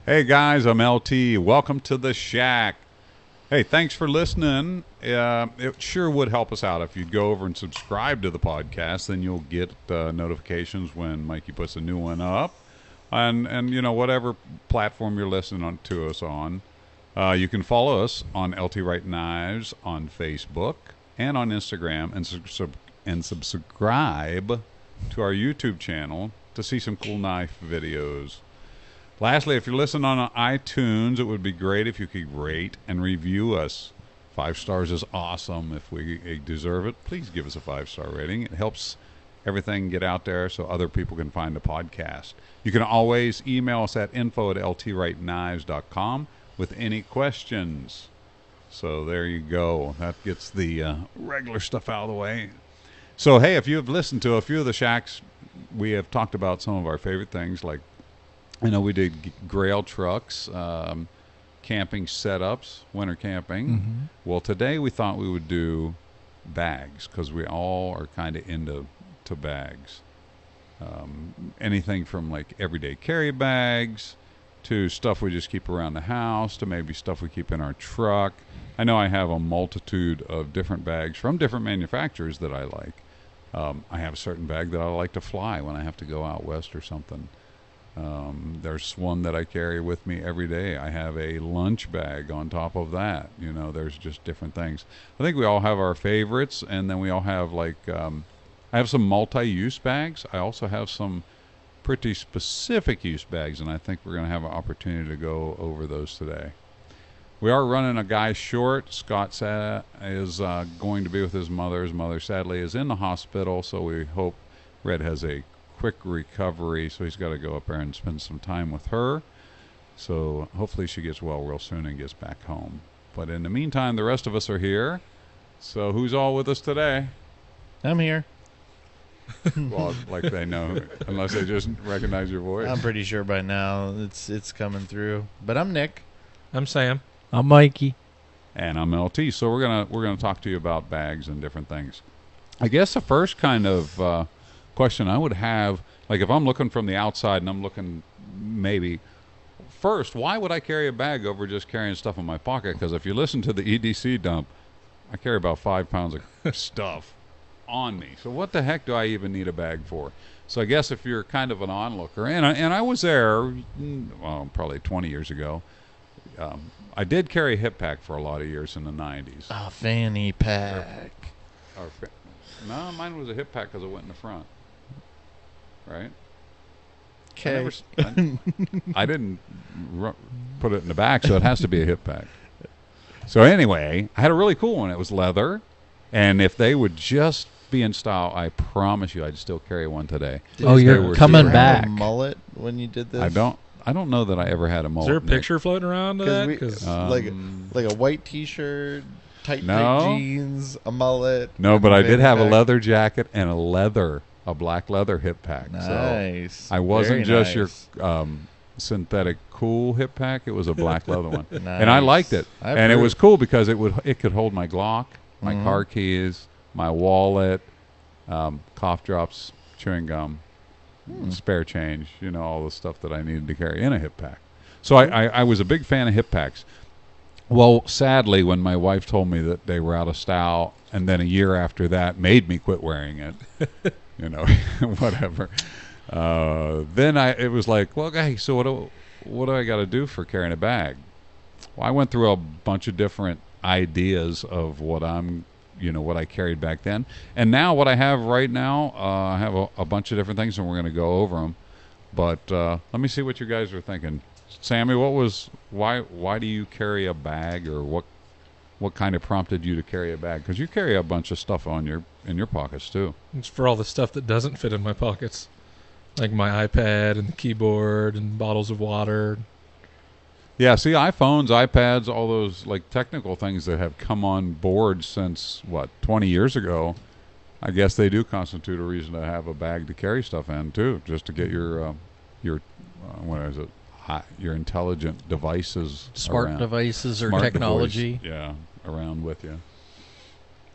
Hey guys, I'm LT. Welcome to the Shack. Hey, thanks for listening. It sure would help us out if you'd go over and subscribe to the podcast. Then you'll get notifications when Mikey puts a new one up, and whatever platform you're listening to us on. You can follow us on LT Wright Knives on Facebook and on Instagram, and subscribe to our YouTube channel to see some cool knife videos. Lastly, if you're listening on iTunes, it would be great if you could rate and review us. 5 stars is awesome. If we deserve it, please give us a 5-star rating. It helps everything get out there so other people can find the podcast. You can always email us at info@ltwrightKnives.com with any questions. So there you go. That gets the regular stuff out of the way. So, hey, if you have listened to a few of the shacks, we have talked about some of our favorite things, like we did grail trucks, camping setups, winter camping. Mm-hmm. Well, today we thought we would do bags because we all are kind of into bags. Anything from like everyday carry bags to stuff we just keep around the house to maybe stuff we keep in our truck. I know I have a multitude of different bags from different manufacturers that I like. I have a certain bag that I like to fly when I have to go out west or something. There's one that I carry with me every day. I have a lunch bag on top of that. There's just different things. I think we all have our favorites, and then we all have I have some multi-use bags. I also have some pretty specific use bags, and I think we're going to have an opportunity to go over those today. We are running a guy short. Scott is going to be with his mother. His mother sadly is in the hospital, so we hope Red has a quick recovery, so he's got to go up there and spend some time with her. So hopefully she gets well real soon and gets back home. But in the meantime, the rest of us are here. So who's all with us today? I'm here. Well, like they know, unless they just recognize your voice. I'm pretty sure by now it's coming through. But I'm Nick. I'm Sam. I'm Mikey. And I'm LT. So we're gonna talk to you about bags and different things. I guess the first kind of question I would have, like if I'm looking from the outside and I'm looking maybe first, why would I carry a bag over just carrying stuff in my pocket? Because if you listen to the EDC dump, I carry about 5 pounds of stuff on me. So what the heck do I even need a bag for? So I guess if you're kind of an onlooker, and I was there, well, probably 20 years ago. I did carry a hip pack for a lot of years in the 90s. A fanny pack. No, mine was a hip pack because it went in the front. Right? Okay. I didn't put it in the back, so it has to be a hip pack. So anyway, I had a really cool one. It was leather, and if they would just be in style, I promise you I'd still carry one today. You're coming back. Did you have a mullet when you did this? I don't know that I ever had a mullet. Is there a picture floating around of that? Like a white T-shirt, tight jeans, a mullet. No, but I did have a leather jacket and a black leather hip pack. Nice. So I wasn't Very just nice. your synthetic cool hip pack. It was a black leather one, Nice. and I liked it. I and it approve. was cool because it could hold my Glock, my Mhm. car keys, my wallet, cough drops, chewing gum, spare change. All the stuff that I needed to carry in a hip pack. So I was a big fan of hip packs. Well, sadly, when my wife told me that they were out of style, and then a year after that made me quit wearing it, whatever. Then it was like, well, hey, so what do I got to do for carrying a bag? Well, I went through a bunch of different ideas of what what I carried back then, and now what I have right now, I have a bunch of different things, and we're going to go over them. But let me see what you guys are thinking. Sammy, why do you carry a bag, or what kind of prompted you to carry a bag? Because you carry a bunch of stuff in your pockets too. It's for all the stuff that doesn't fit in my pockets, like my iPad and the keyboard and bottles of water. Yeah, see, iPhones, iPads, all those like technical things that have come on board since 20 years ago. I guess they do constitute a reason to have a bag to carry stuff in too, just to get your what is it? Your intelligent devices, Smart devices or Smart technology. device, around with you.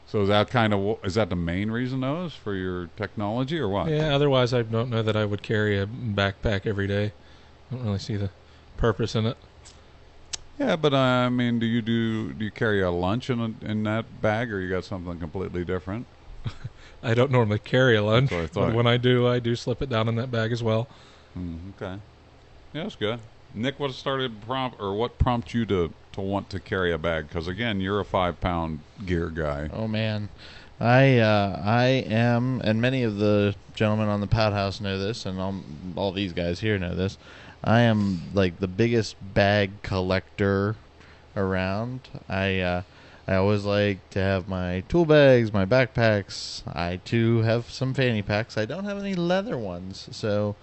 So is that the main reason, though, is for your technology, or what? Yeah, otherwise I don't know that I would carry a backpack every day. I don't really see the purpose in it. Yeah, but I mean, do you carry a lunch in that bag, or you got something completely different? I don't normally carry a lunch, That's what I but thought. when I do slip it down in that bag as well. Okay. Yeah, that's good. Nick, what prompted you to want to carry a bag? Because again, you're a 5-pound gear guy. Oh man, I am, and many of the gentlemen on the Pouthouse know this, and all these guys here know this. I am like the biggest bag collector around. I always like to have my tool bags, my backpacks. I too have some fanny packs. I don't have any leather ones, so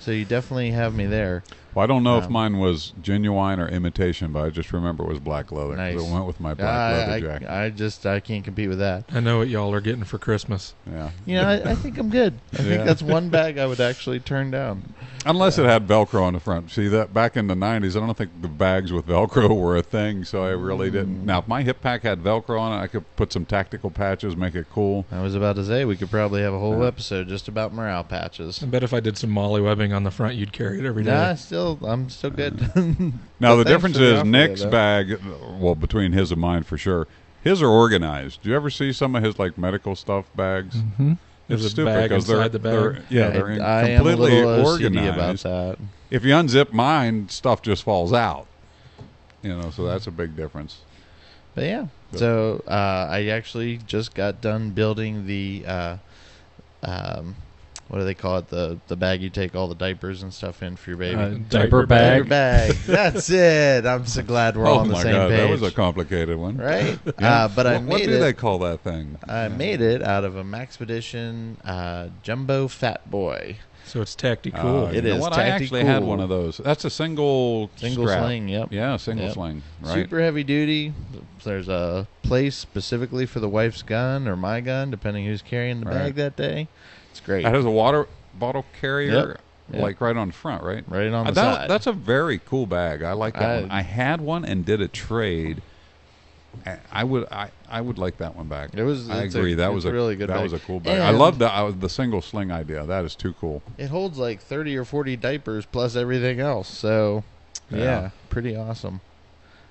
you definitely have me there. Well, I don't know if mine was genuine or imitation, but I just remember it was black leather. Nice. So it went with my black leather jacket. I can't compete with that. I know what y'all are getting for Christmas. Yeah. You know, I think I'm good. I Yeah. think that's one bag I would actually turn down. Unless it had Velcro on the front. See, that back in the 90s, I don't think the bags with Velcro were a thing, so I really didn't. Now, if my hip pack had Velcro on it, I could put some tactical patches, make it cool. I was about to say we could probably have a whole Yeah. episode just about morale patches. I bet if I did some molly webbing on the front, you'd carry it every day. Nah, I'm still good. Now, But the thanks difference for the is offer, Nick's though. bag, well, between his and mine for sure, his are organized. Do you ever see some of his, like, medical stuff bags? Mm-hmm. There's a stupid bag 'cause inside the bag. they're I am a completely little OCD about organized. that. If you unzip mine, stuff just falls out. You know, so that's a big difference. But yeah, Good. so I actually just got done building the what do they call it? The bag you take all the diapers and stuff in for your baby. Diaper Diaper bag. bag. That's it. I'm so glad we're all on the my same God, page. that was a complicated one. Right? Yeah. But I what made do it. they call that thing? I made it out of a Maxpedition Jumbo Fat Boy. So it's tactical. It You know is what? I actually had tactical. one of those. That's a single Single strap. sling, yep. Yeah, single Yep. sling. Right. Super heavy duty. There's a place specifically for the wife's gun or my gun, depending who's carrying the Right. bag that day. It's great. That has a water bottle carrier, Yep. like right on front, right? Right on the That- side. That's a very cool bag. I like that I- one. I had one and did a trade. I would like that one back. I agree. That was a really good. That bag. was a cool bag. I And love the single sling idea. That is too cool. It holds like 30 or 40 diapers plus everything else. So, yeah, pretty awesome.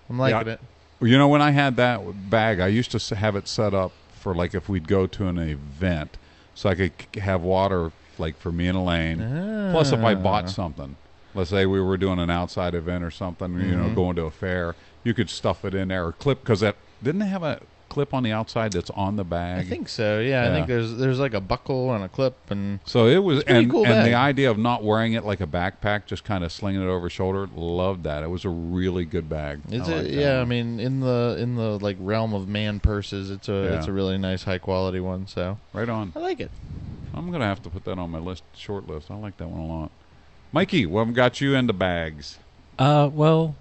I'm liking it. You know, when I had that bag, I used to have it set up for like if we'd go to an event, so I could have water like for me and Elaine. Plus, if I bought something, let's say we were doing an outside event or something, you know, going to a fair, you could stuff it in there or clip, because that didn't they have a clip on the outside that's on the bag? I think so. Yeah, I think there's like a buckle and a clip, and So it was, pretty and, cool and the bag. idea of not wearing it like a backpack, just kind of slinging it over your shoulder, loved that. It was a really good bag. it's I liked that yeah. I one. mean, in the like realm of man purses, it's a really nice high quality one. So Right on. I like it. I'm gonna have to put that on my short list. I like that one a lot. Mikey, what got you into bags? Well,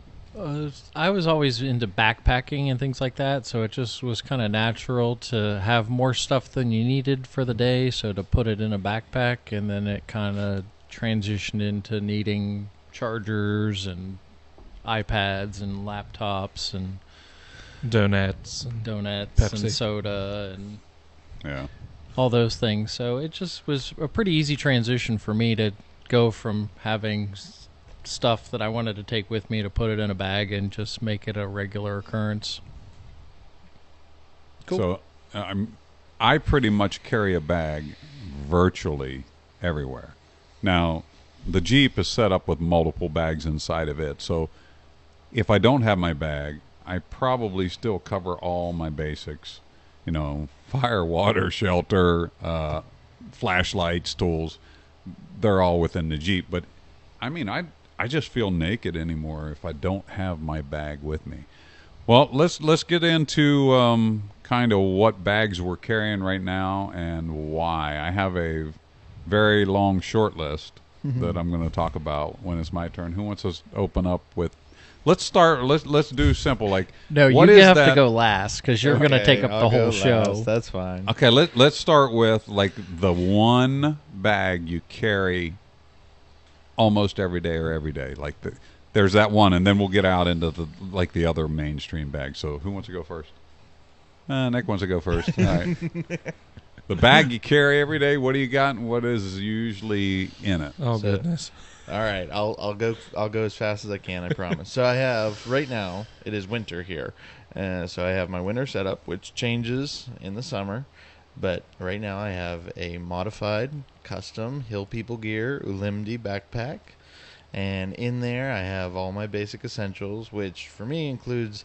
I was always into backpacking and things like that, so it just was kind of natural to have more stuff than you needed for the day, so to put it in a backpack, and then it kind of transitioned into needing chargers and iPads and laptops and Donuts. donuts Pepsi. and soda and Yeah. all those things. So it just was a pretty easy transition for me to go from having stuff that I wanted to take with me to put it in a bag and just make it a regular occurrence. Cool. So I pretty much carry a bag virtually everywhere. Now, the Jeep is set up with multiple bags inside of it. So if I don't have my bag, I probably still cover all my basics. You know, fire, water, shelter, flashlights, tools. They're all within the Jeep. But, I mean, I just feel naked anymore if I don't have my bag with me. Well, let's get into kind of what bags we're carrying right now and why. I have a very long short list that I'm going to talk about when it's my turn. Who wants to open up with? Let's start. Let's do simple. Like No, what you is have that? to go last because you're going to take up I'll the go whole show. last. That's fine. Okay, let's start with like the one bag you carry almost every day or every day. Like there's that one, and then we'll get out into the other mainstream bags. So who wants to go first? Nick wants to go first. All right. The bag you carry every day. What do you got, and what is usually in it? Oh, So- goodness. All right, I'll go as fast as I can. I promise. So I have right now. It is winter here, so I have my winter setup, which changes in the summer. But right now I have a modified, custom Hill People Gear Ulimdi backpack, and in there I have all my basic essentials, which for me includes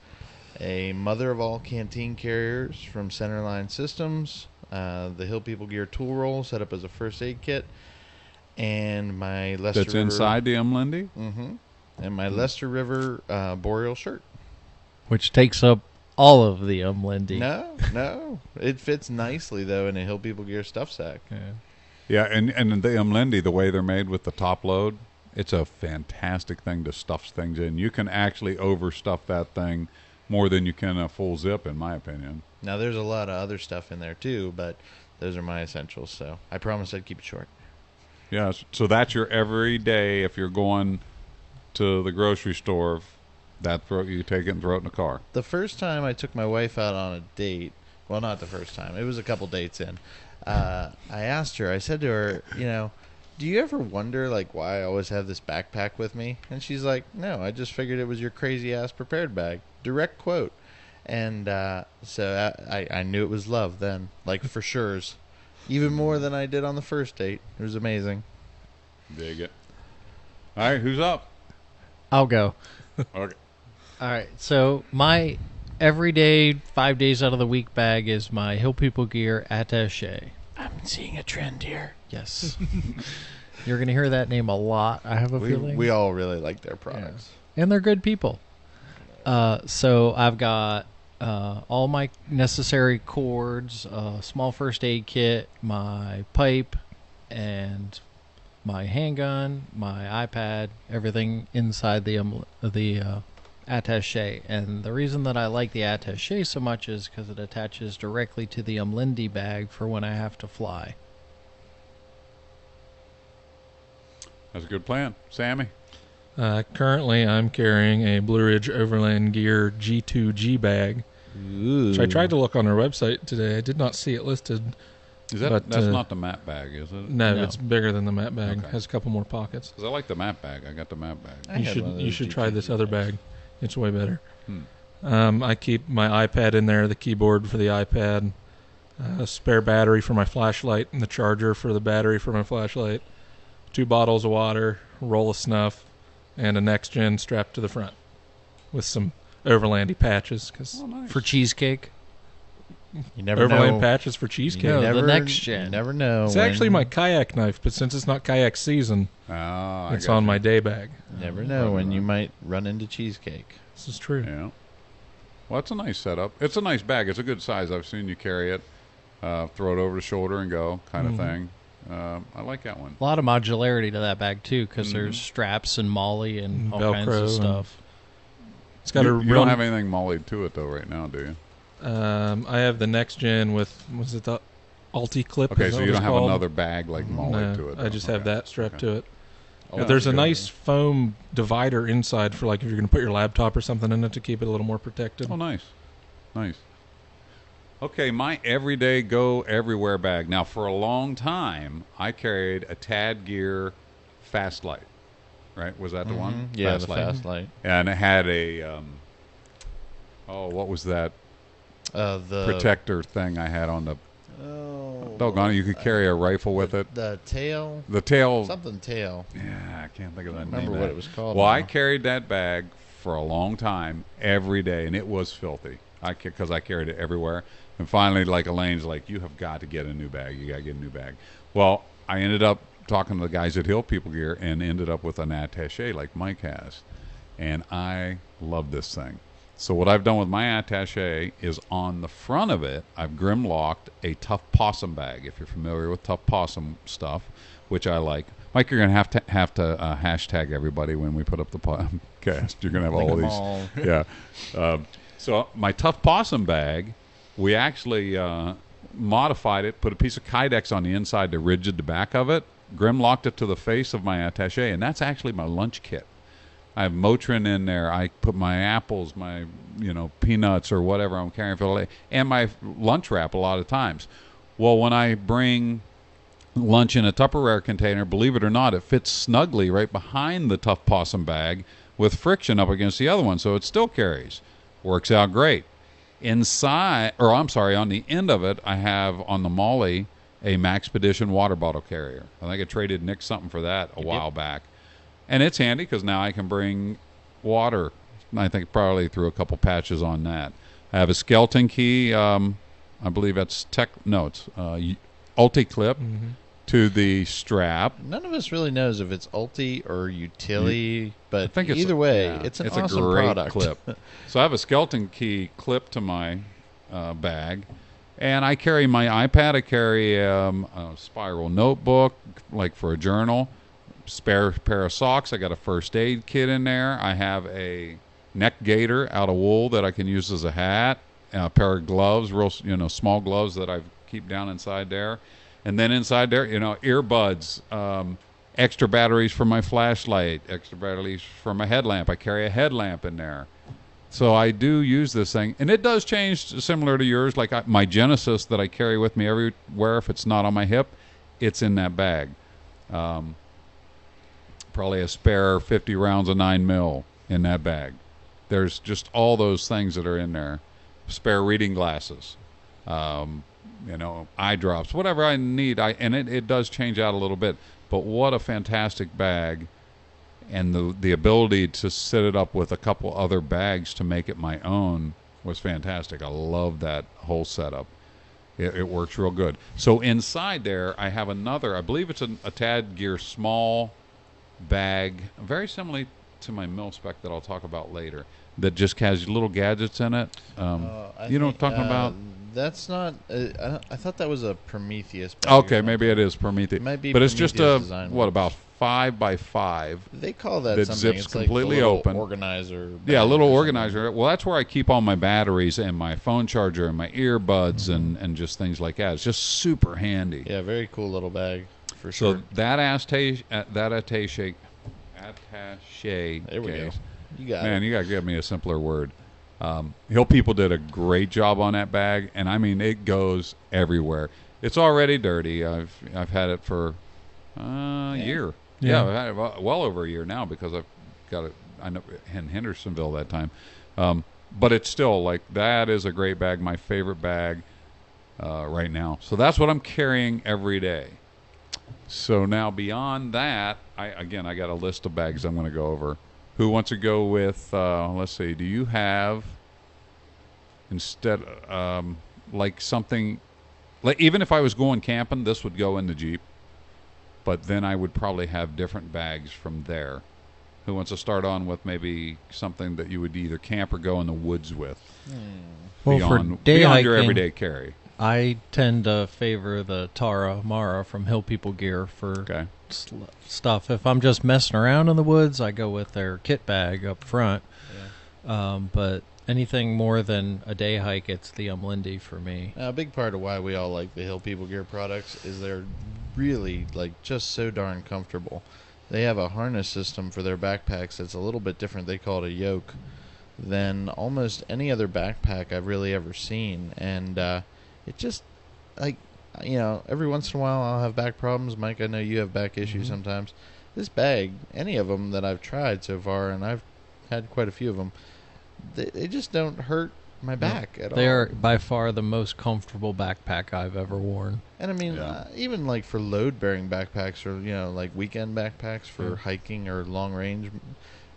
a mother of all canteen carriers from Centerline Systems, the Hill People Gear tool roll set up as a first aid kit, and my Leicester That's River, inside the Lindy. and my Leicester River boreal shirt. Which takes up all of the Lindy. No, it fits nicely though in a Hill People Gear stuff sack. Yeah. Yeah, and the Lindy, the way they're made with the top load, it's a fantastic thing to stuff things in. You can actually overstuff that thing more than you can a full zip, in my opinion. Now there's a lot of other stuff in there too, but those are my essentials. So I promised I'd keep it short. Yeah, so that's your everyday. If you're going to the grocery store, you take it and throw it in the car. The first time I took my wife out on a date, well, not the first time, it was a couple dates in. I asked her, I said to her, do you ever wonder like why I always have this backpack with me? And she's like, no, I just figured it was your crazy ass prepared bag. Direct quote. And so I knew it was love then, like for sure's. Even more than I did on the first date. It was amazing. Dig it. All right, who's up? I'll go. Okay. All right. So my everyday 5 days out of the week bag is my Hill People Gear Attaché. I'm seeing a trend here. Yes. You're going to hear that name a lot, I have a feeling. We all really like their products. And they're good people. So I've got all my necessary cords, small first aid kit, my pipe, and my handgun, my iPad, everything inside the attaché. And the reason that I like the attaché so much is because it attaches directly to the Lindy bag for when I have to fly. That's a good plan. Sammy? Currently, I'm carrying a Blue Ridge Overland Gear G2G bag, which I tried to look on their website today. I did not see it listed. That's not the map bag, is it? No, No. it's bigger than the map bag. Okay. Has a couple more pockets. 'Cause I like the map bag. I got the map bag. I You had should one of you those should try this other bags. bag. It's way better. Hmm. I keep my iPad in there, the keyboard for the iPad, a spare battery for my flashlight, and the charger for the battery for my flashlight. 2 bottles of water, roll of snuff, and a next gen strapped to the front with some Overlandy patches. Cause Oh, nice. For cheesecake. You never Overland know. patches for You cheesecake. No, the never, next gen. You never know. It's when- actually my kayak knife, but since it's not kayak season, Oh, I it's got on you. my day bag. Never know when you might run into cheesecake. This is true. Yeah. Well, it's a nice setup. It's a nice bag. It's a good size. I've seen you carry it, throw it over the shoulder and go kind of thing. I like that one. A lot of modularity to that bag, too, because Mhm. there's straps and molly and all kinds Velcro of and- stuff. It's got You a real. don't have anything mollied to it, though, right now, do you? I have the next gen with, was it the Alti clip? Okay, Is so that you what don't it's have called? another bag like mollied to No, it. I just have that strapped to it. Oh, But there's that's a good. nice foam divider inside for like if you're going to put your laptop or something in it to keep it a little more protected. Oh, nice. Nice. Okay, my everyday go everywhere bag. Now, for a long time, I carried a Tad Gear Fast Light. Right? Was that the one? Yeah, Fast the Light. fast light. And it had a, what was that The protector thing I had on the, Oh, doggone it, you could carry a rifle with it. the tail, The tail, something tail. yeah, I can't think of that name. Remember of what that. it was called? Well, I now. carried that bag for a long time, every day, and it was filthy. Because I carried it everywhere. And finally, like Elaine's like, you have got to get a new bag. You got to get a new bag. Well, I ended up talking to the guys at Hill People Gear and ended up with an attaché like Mike has. And I love this thing. So what I've done with my attaché is on the front of it, I've grim-locked a Tough Possum bag, if you're familiar with Tough Possum stuff, which I like. Mike, you're going to have to hashtag everybody when we put up the podcast. You're going to have all Link 'em these. all. Yeah. So my Tough Possum bag, we actually modified it, put a piece of Kydex on the inside to rigid the back of it, grim-locked it to the face of my attaché, and that's actually my lunch kit. I have Motrin in there. I put my apples, my peanuts or whatever I'm carrying for the day, and my lunch wrap a lot of times. Well, when I bring lunch in a Tupperware container, believe it or not, it fits snugly right behind the Tough Possum bag with friction up against the other one, so it still carries. Works out great. Inside, or I'm sorry, on the end of it, I have on the Molly a Maxpedition water bottle carrier. I think I traded Nick something for that a while back. And it's handy because now I can bring water. I think probably threw a couple patches on that. I have a skeleton key. I believe that's it's Ulti-Clip to the strap. None of us really knows if it's Ulti or Utility, but I think either way, it's an awesome a great product. clip. So I have a skeleton key clip to my bag, and I carry my iPad. I carry a spiral notebook, like for a journal, spare pair of socks. I got a first aid kit in there. I have a neck gaiter out of wool that I can use as a hat, a pair of gloves, real small gloves that I keep down inside there. And then inside there, earbuds, extra batteries for my flashlight, extra batteries for my headlamp. I carry a headlamp in there. So I do use this thing. And it does change similar to yours. Like my Genesis that I carry with me everywhere, if it's not on my hip, it's in that bag. Probably a spare 50 rounds of 9mm in that bag. There's just all those things that are in there. Spare reading glasses. Eye drops, whatever I need. And it does change out a little bit, but what a fantastic bag, and the ability to set it up with a couple other bags to make it my own was fantastic. I love that whole setup. It works real good. So inside there, I have another, I believe it's a Tad Gear small bag, very similar to my mil-spec that I'll talk about later, that just has little gadgets in it. You know what I'm talking about? That's not. I thought that was a Prometheus bag. Okay, maybe it is Prometheus. It might be, but Prometheus it's just about 5x5. They call that something. Zips it's completely like a open. Organizer. Yeah, a little organizer. Well, that's where I keep all my batteries and my phone charger and my earbuds and just things like that. It's just super handy. Yeah, very cool little bag for sure. So that attaché There we case. go. You got Man, it. you got to give me a simpler word. Hill People did a great job on that bag, and I mean it goes everywhere. It's already dirty. I've had it for a year. Yeah, I've had it well over a year now because I've got it. I know in Hendersonville that time, but it's still like that is a great bag. My favorite bag right now. So that's what I'm carrying every day. So now beyond that, I got a list of bags I'm going to go over. Who wants to go with, let's see, do you have, instead, like something, like even if I was going camping, this would go in the Jeep, but then I would probably have different bags from there. Who wants to start on with maybe something that you would either camp or go in the woods with? Well, beyond, for day beyond hiking, your everyday carry. I tend to favor the Tara Mara from Hill People Gear for stuff. If I'm just messing around in the woods, I go with their kit bag up front. Yeah. But anything more than a day hike, it's the Lindy for me. A big part of why we all like the Hill People Gear products is they're really just so darn comfortable. They have a harness system for their backpacks that's a little bit different. They call it a yoke than almost any other backpack I've really ever seen, and it just, every once in a while I'll have back problems. Mike, I know you have back issues sometimes. This bag, any of them that I've tried so far, and I've had quite a few of them, they just don't hurt my back at all. They are by far the most comfortable backpack I've ever worn. And I mean, even like for load-bearing backpacks or, like weekend backpacks for hiking or long range,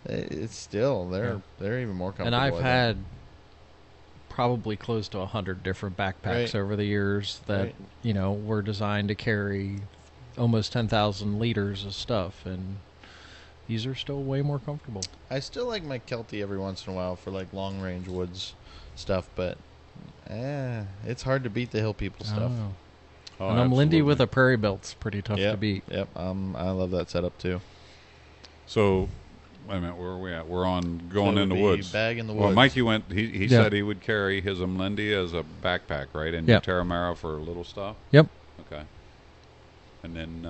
it's still, they're even more comfortable. And I've had probably close to 100 different backpacks over the years that were designed to carry almost 10,000 liters of stuff, and these are still way more comfortable. I still like my Kelty every once in a while for like long range woods stuff, but it's hard to beat the Hill People stuff. Oh, and I'm Lindy with a prairie belt's pretty tough to beat. Yep, I love that setup too. So wait a minute, where are we at? We're on going in the woods. Bag in the woods. Well, Mikey went. He said he would carry his Lindy as a backpack, right? And your Terramara for little stuff. Yep. Okay. And then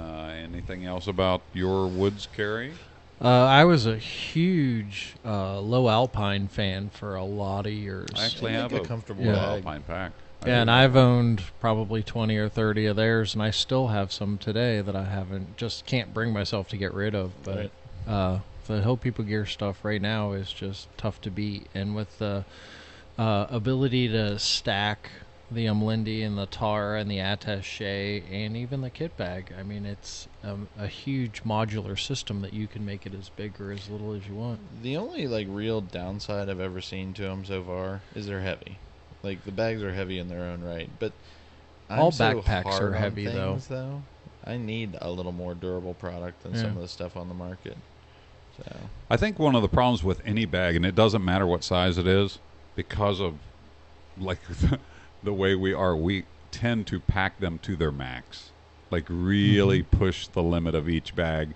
anything else about your woods carry? I was a huge low alpine fan for a lot of years. I actually have a comfortable low bag. alpine pack. Yeah, and I've owned probably 20 or 30 of theirs, and I still have some today that I can't bring myself to get rid of. But the Hill People Gear stuff right now is just tough to beat. And with the ability to stack the Umlindi and the Tar and the attaché and even the kit bag, I mean, it's a huge modular system that you can make it as big or as little as you want. The only like real downside I've ever seen to them so far is they're heavy. Like the bags are heavy in their own right, but all backpacks are heavy though. I need a little more durable product than some of the stuff on the market. So I think one of the problems with any bag, and it doesn't matter what size it is, because of like the way we tend to pack them to their max, like really push the limit of each bag.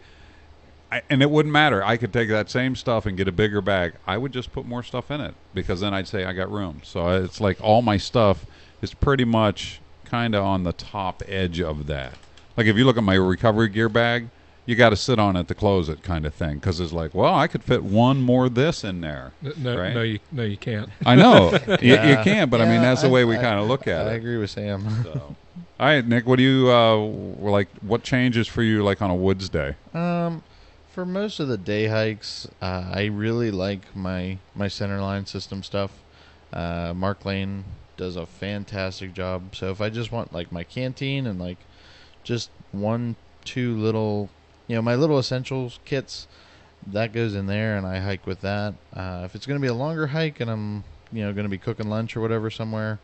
And it wouldn't matter. I could take that same stuff and get a bigger bag. I would just put more stuff in it because then I'd say I got room. So it's like all my stuff is pretty much kind of on the top edge of that. Like if you look at my recovery gear bag, you got to sit on it to close it, kind of thing. Because it's like, well, I could fit one more this in there. No, right? no, you can't. I know you can't, but I mean that's the way we kind of look at it. I agree with Sam. So. All right, Nick, what do you like? What changes for you, like on a woods day? For most of the day hikes, I really like my centerline system stuff. Mark Lane does a fantastic job. So if I just want like my canteen and like just 1-2 little, my little essentials kits, that goes in there, and I hike with that. If it's going to be a longer hike and I'm going to be cooking lunch or whatever somewhere,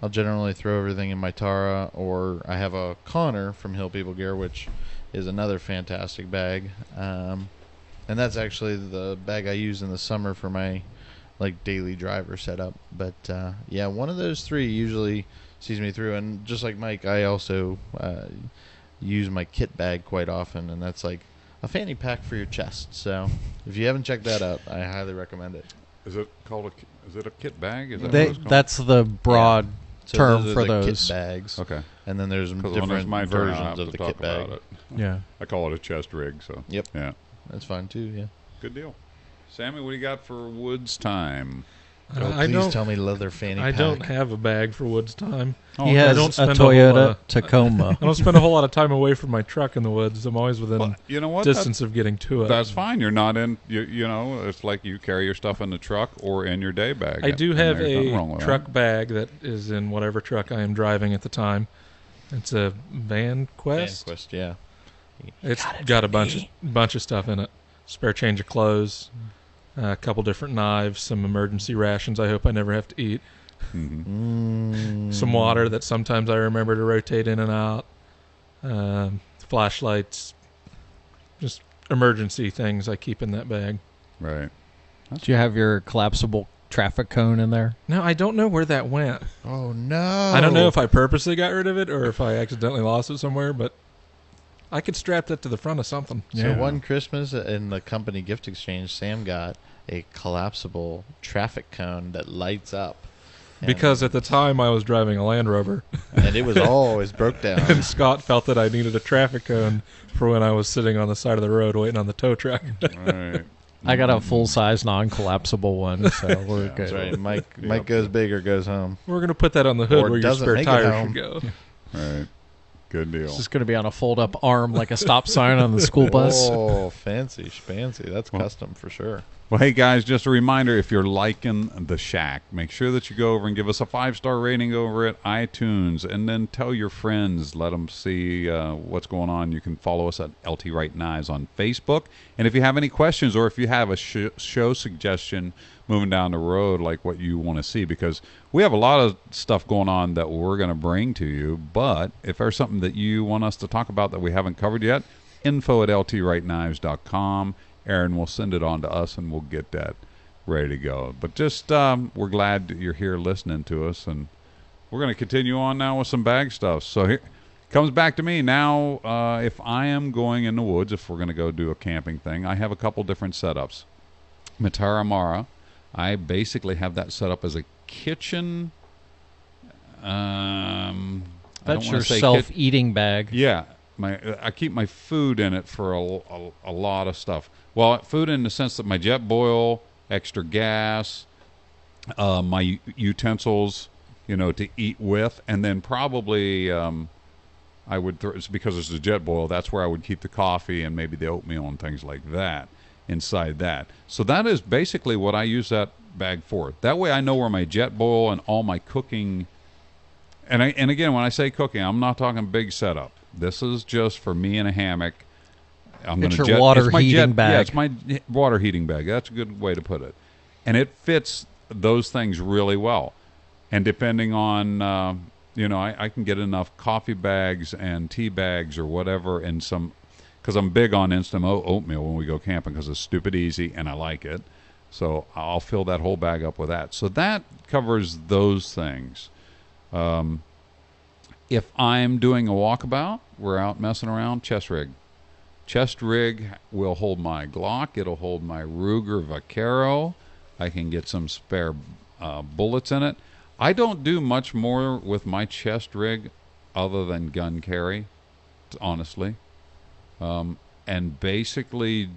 I'll generally throw everything in my Tara, or I have a Connor from Hill People Gear, which is another fantastic bag. And that's actually the bag I use in the summer for my like daily driver setup. But yeah, one of those three usually sees me through. And just like Mike, I also use my kit bag quite often, and that's like a fanny pack for your chest. So if you haven't checked that out, I highly recommend it. Is it called is it a kit bag? Is that They, what it's called? that's the broad So term those are for the those. kit bags. Okay. And then there's 'Cause when it's different my turn, I'll versions have of to the talk kit bag. about it. Yeah. I call it a chest rig. So Yep. yeah, That's fine too, yeah. good deal. Sammy, what do you got for woods time? I Please don't. tell me leather fanny I pack. don't have a bag for woods time. Oh, He okay. I has don't a spend a whole lot Toyota of- Tacoma. I don't spend a whole lot of time away from my truck in the woods. I'm always within Well, you know what? distance of getting to it. That's fine. You're not in. You know, it's like you carry your stuff in the truck or in your day bag. I do And have there's nothing wrong a with truck bag that is in whatever truck I am driving at the time. It's a Van Quest. Vanquist, yeah. It's got a bunch of stuff in it. Spare change of clothes, a couple different knives, some emergency rations I hope I never have to eat, that. Mhm. some water that sometimes I remember to rotate in and out, flashlights, just emergency things I keep in that bag. Right. Do you have your collapsible traffic cone in there? No, I don't know where that went. Oh, no. I don't know if I purposely got rid of it or if I accidentally lost it somewhere, but I could strap that to the front of something. So Yeah. one Christmas in the company gift exchange, Sam got a collapsible traffic cone that lights up. And- Because at the time I was driving a Land Rover, and it was always broke down. and Scott felt that I needed a traffic cone for when I was sitting on the side of the road waiting on the tow truck. Right. I got a full-size non-collapsible one, so we're good. That's right. Mike goes big or goes home. We're going to put that on the hood Or where your doesn't spare make it tire home. should go. Right. Good deal. It's just going to be on a fold-up arm like a stop sign on the school bus. Oh, fancy schmancy. That's Well- custom for sure. Well, hey guys, just a reminder, if you're liking The Shack, make sure that you go over and give us a 5-star rating over at iTunes, and then tell your friends, let them see what's going on. You can follow us at LT Wright Knives on Facebook. And if you have any questions or if you have a show suggestion moving down the road, like what you want to see, because we have a lot of stuff going on that we're going to bring to you, but if there's something that you want us to talk about that we haven't covered yet, info@ltwrightKnives.com. Aaron will send it on to us, and we'll get that ready to go. But just we're glad that you're here listening to us, and we're going to continue on now with some bag stuff. So here comes back to me now. If I am going in the woods, if we're going to go do a camping thing, I have a couple different setups. Matara Mara, I basically have that set up as a kitchen. I don't That's wanna your say self-eating bag. yeah, I keep my food in it for a lot of stuff. Well, food in the sense that my jet boil, extra gas, my utensils, to eat with, and then probably I would it's because it's a jet boil. That's where I would keep the coffee and maybe the oatmeal and things like that inside that. So that is basically what I use that bag for. That way I know where my jet boil and all my cooking. And again, when I say cooking, I'm not talking big setup. This is just for me in a hammock. It's your water heating bag. Yeah, it's my water heating bag. That's a good way to put it. And it fits those things really well. And depending on, I can get enough coffee bags and tea bags or whatever, and some, because I'm big on instant oatmeal when we go camping because it's stupid easy and I like it. So I'll fill that whole bag up with that. So that covers those things. If I'm doing a walkabout, we're out messing around, chest rig. Chest rig will hold my Glock. It'll hold my Ruger Vaquero. I can get some spare bullets in it. I don't do much more with my chest rig other than gun carry, honestly. And basically,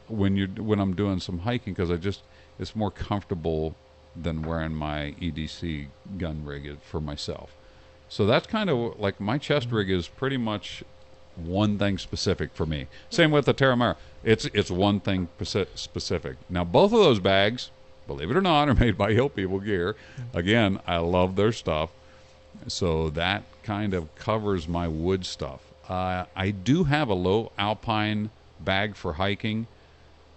when I'm doing some hiking, because it's more comfortable than wearing my EDC gun rig for myself. So that's kind of like my chest rig is pretty much one thing specific for me. Same with the Terramara. It's one thing specific. Now both of those bags, believe it or not, are made by Hill People Gear. Again, I love their stuff. So that kind of covers my wood stuff. I do have a low alpine bag for hiking,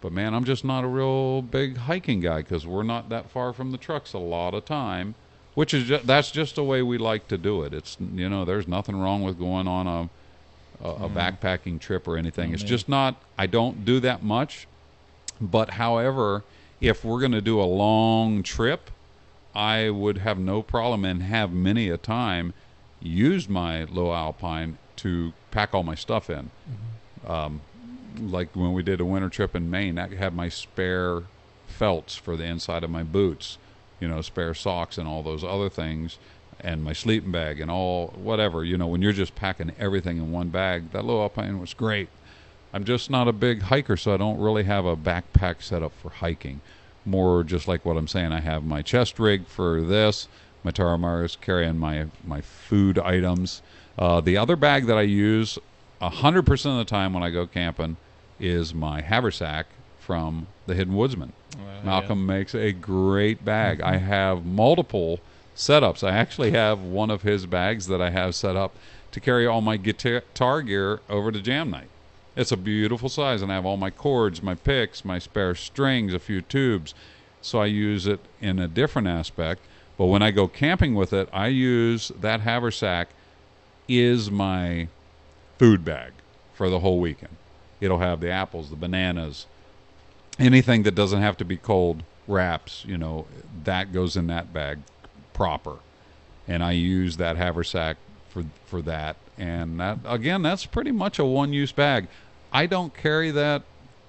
but man, I'm just not a real big hiking guy because we're not that far from the trucks a lot of time, which is that's just the way we like to do it. It's there's nothing wrong with going on a backpacking trip or anything. It's just not. I don't do that much, but however, if we're going to do a long trip, I would have no problem and have many a time used my low alpine to pack all my stuff in. Like when we did a winter trip in Maine, I had my spare felts for the inside of my boots, spare socks and all those other things, and my sleeping bag and all whatever. When you're just packing everything in one bag, that low alpine was great. I'm just not a big hiker, so I don't really have a backpack set up for hiking. More just like what I'm saying, I have my chest rig for this, my Terramara is carrying my food items. The other bag that I use 100% of the time when I go camping is my haversack from the Hidden Woodsman. Malcolm makes a great bag. I have multiple setups. I actually have one of his bags that I have set up to carry all my guitar gear over to jam night. It's a beautiful size, and I have all my cords, my picks, my spare strings, a few tubes. So I use it in a different aspect. But when I go camping with it, I use that haversack is my food bag for the whole weekend. It'll have the apples, the bananas, anything that doesn't have to be cold, wraps, that goes in that bag proper. And I use that haversack for that. And that, again, that's pretty much a one-use bag. I don't carry that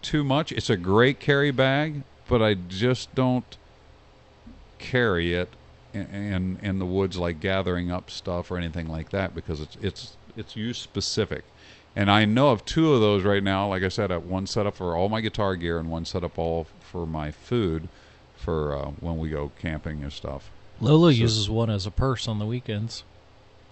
too much. It's a great carry bag, but I just don't carry it in the woods, like gathering up stuff or anything like that, because it's use specific. And I know of two of those right now. Like I said, one set up for all my guitar gear and one set up all for my food for when we go camping and stuff. Lola uses one as a purse on the weekends.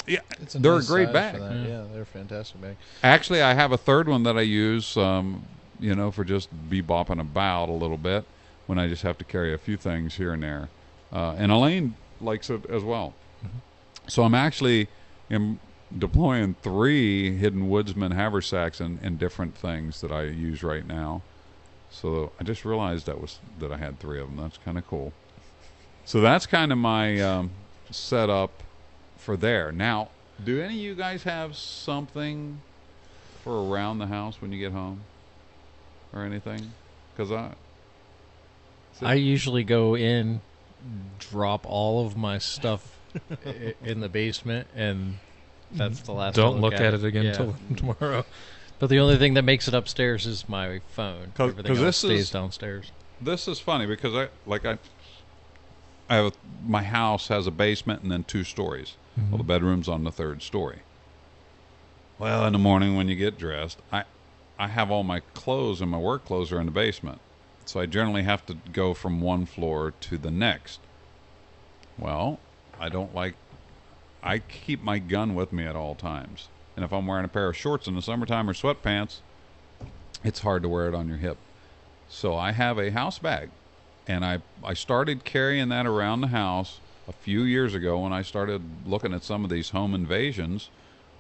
Yeah, they're a great bag. Yeah, they're a fantastic bag. Actually, I have a third one that I use, for just bebopping about a little bit when I just have to carry a few things here and there. And Elaine likes it as well. So I'm actually deploying 3 Hidden Woodsman haversacks in different things that I use right now. So I just realized that I had 3 of them. That's kind of cool. So that's kind of my setup for there. Now, do any of you guys have something for around the house when you get home or anything? Because I usually go in, drop all of my stuff in the basement, and that's the last. Don't look at it again until tomorrow. But the only thing that makes it upstairs is my phone. Everything else stays downstairs. This is funny because I have my house has a basement and then 2 stories. Well, the bedroom's on the 3rd story. Well, in the morning when you get dressed, I have all my clothes and my work clothes are in the basement. So I generally have to go from one floor to the next. Well, I don't like. I keep my gun with me at all times, and if I'm wearing a pair of shorts in the summertime or sweatpants, it's hard to wear it on your hip. So I have a house bag, and I started carrying that around the house a few years ago when I started looking at some of these home invasions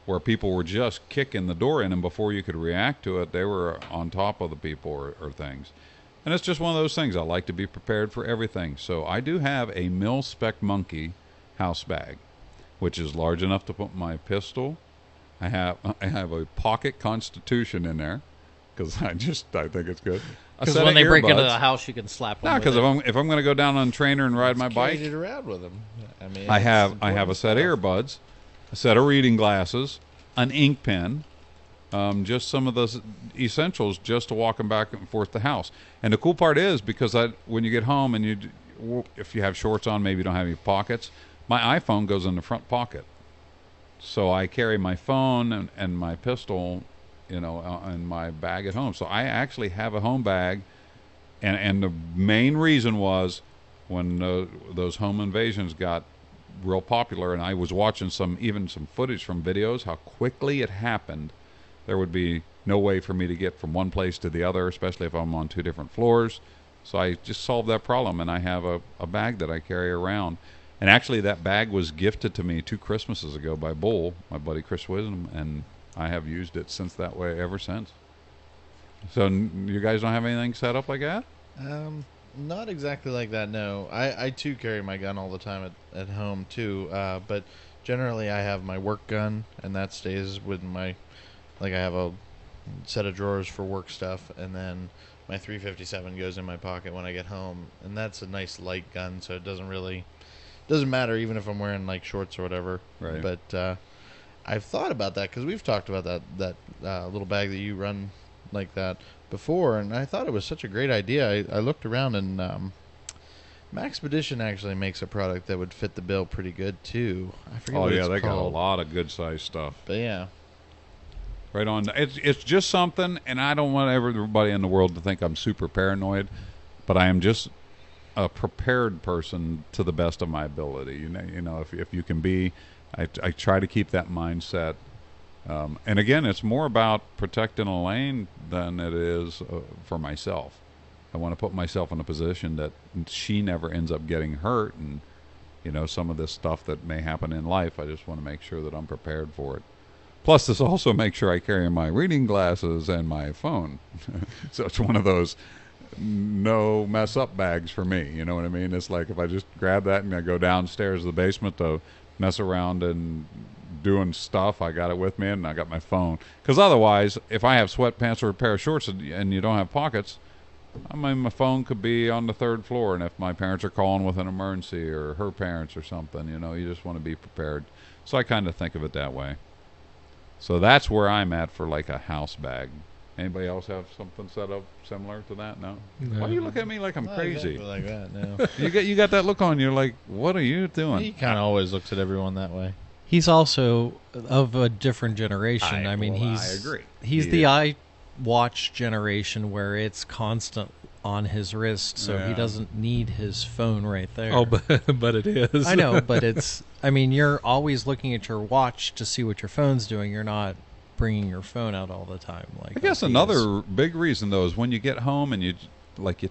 where people were just kicking the door in, and before you could react to it, they were on top of the people or things. And it's just one of those things. I like to be prepared for everything. So I do have a Mil-Spec Monkey house bag, which is large enough to put my pistol. I have a pocket Constitution in there because I think it's good. Because when they break into the house, you can slap them. No, because if I'm going to go down on a trainer and ride my bike, carried it around with them. I mean, I have a set of earbuds, a set of reading glasses, an ink pen, just some of the essentials just to walk them back and forth the house. And the cool part is because when you get home and if you have shorts on, maybe you don't have any pockets, my iPhone goes in the front pocket. So I carry my phone and my pistol, in my bag at home. So I actually have a home bag, and the main reason was when those home invasions got real popular, and I was watching some footage from videos how quickly it happened. There would be no way for me to get from one place to the other, especially if I'm on 2 different floors. So I just solved that problem, and I have a bag that I carry around. And actually, that bag was gifted to me 2 Christmases ago by Bull, my buddy Chris Wisdom, and I have used it since that way ever since. So you guys don't have anything set up like that? Not exactly like that, no. I too carry my gun all the time at home too, but generally I have my work gun, and that stays with my, I have a set of drawers for work stuff, and then my 357 goes in my pocket when I get home, and that's a nice light gun, so it doesn't matter even if I'm wearing like shorts or whatever. Right. But I've thought about that because we've talked about that little bag that you run like that before, and I thought it was such a great idea. I looked around, and Maxpedition actually makes a product that would fit the bill pretty good too. I forget what it's they got a called. lot of good sized stuff. But yeah, Right on. It's just something, and I don't want everybody in the world to think I'm super paranoid, but I am just a prepared person to the best of my ability. You know, if you can be, I try to keep that mindset. And again, it's more about protecting Elaine than it is for myself. I want to put myself in a position that she never ends up getting hurt, and some of this stuff that may happen in life, I just want to make sure that I'm prepared for it. Plus, this also makes sure I carry my reading glasses and my phone. So it's one of those no mess up bags for me. You know what I mean? It's like if I just grab that and I go downstairs to the basement to mess around and doing stuff, I got it with me, and I got my phone. Because otherwise, if I have sweatpants or a pair of shorts and you don't have pockets, I mean, my phone could be on the 3rd floor, and if my parents are calling with an emergency or her parents or something, you just want to be prepared. So I kind of think of it that way. So that's where I'm at for like a house bag. Anybody else have something set up similar to that? No. Why do you look at me like I'm not crazy? exactly like that. No, You got that look on. You're like, what are you doing? he kind of always looks at everyone that way. He's also of a different generation. I I agree. He's He the is. iWatch generation where it's constant on his wrist, so he Yeah. doesn't need his phone right there. Oh, but it is. I know, but you're always looking at your watch to see what your phone's doing. You're not bringing your phone out all the time. I guess he is. another big reason, though, is when you get home and you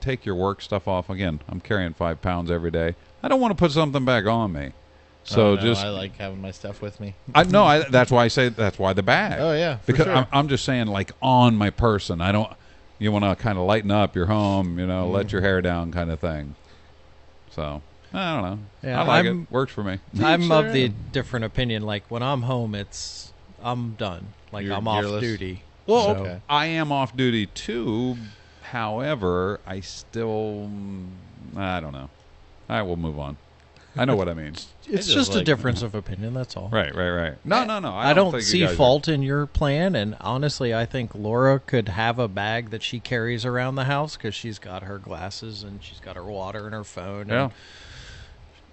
take your work stuff off. Again, I'm carrying 5 pounds every day. I don't want to put something back on me. So I like having my stuff with me. that's why I say that's why the bag. Oh yeah, for Because sure. I'm just saying, like, on my person. I don't. You want to kind of lighten up your home, let your hair down, kind of thing. So I don't know. Yeah, I like it. Works for me. I'm Sure of the am. different opinion. Like when I'm home, I'm done. Like You're I'm off gearless? duty. Well, So- Okay. I am off duty too. However, I still, I don't know. All right, we'll move on. I know what I mean. It's just just a like- difference of opinion. That's all. Right. No. I don't think see you guys fault in your plan, and honestly, I think Laura could have a bag that she carries around the house because she's got her glasses and she's got her water and her phone. Yeah. And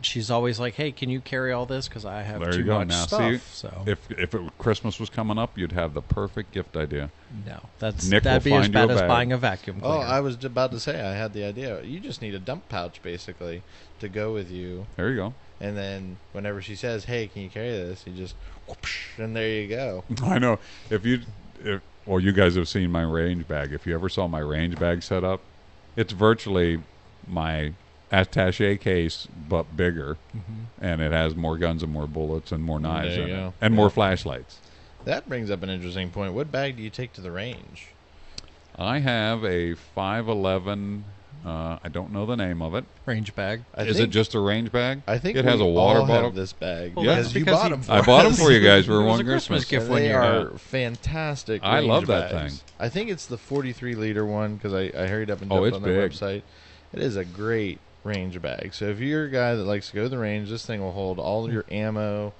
she's always like, "Hey, can you carry all this? Because I have There too you go. much Now, stuff." see, So if Christmas was coming up, you'd have the perfect gift idea. no, Nick that'd will be as find you bad a as bag. buying a vacuum Oh, cleaner. I was about to say I had the idea. You just need a dump pouch basically to go with you. There you go. And then whenever she says, "Hey, can you carry this?" you just whoosh, and there you go. I know. Well, you guys have seen my range bag. If you ever saw my range bag set up, it's virtually my attaché case, but bigger, and it has more guns and more bullets and more knives There in you it, go. and more flashlights. That brings up an interesting point. What bag do you take to the range? I have a 511. I don't know the name of it. Range bag. Is it just a range bag? I think it has a water all bottle. have this bag. Well, because that's you because bought he- them. I bought them for you guys for It was one a Christmas Christmas. gift one They year. are fantastic. I range love that bags. thing. I think it's the 43-liter one because I hurried up and Oh, jumped it's on their big. website. It is a great range bag. So if you're a guy that likes to go to the range, this thing will hold all of your ammo.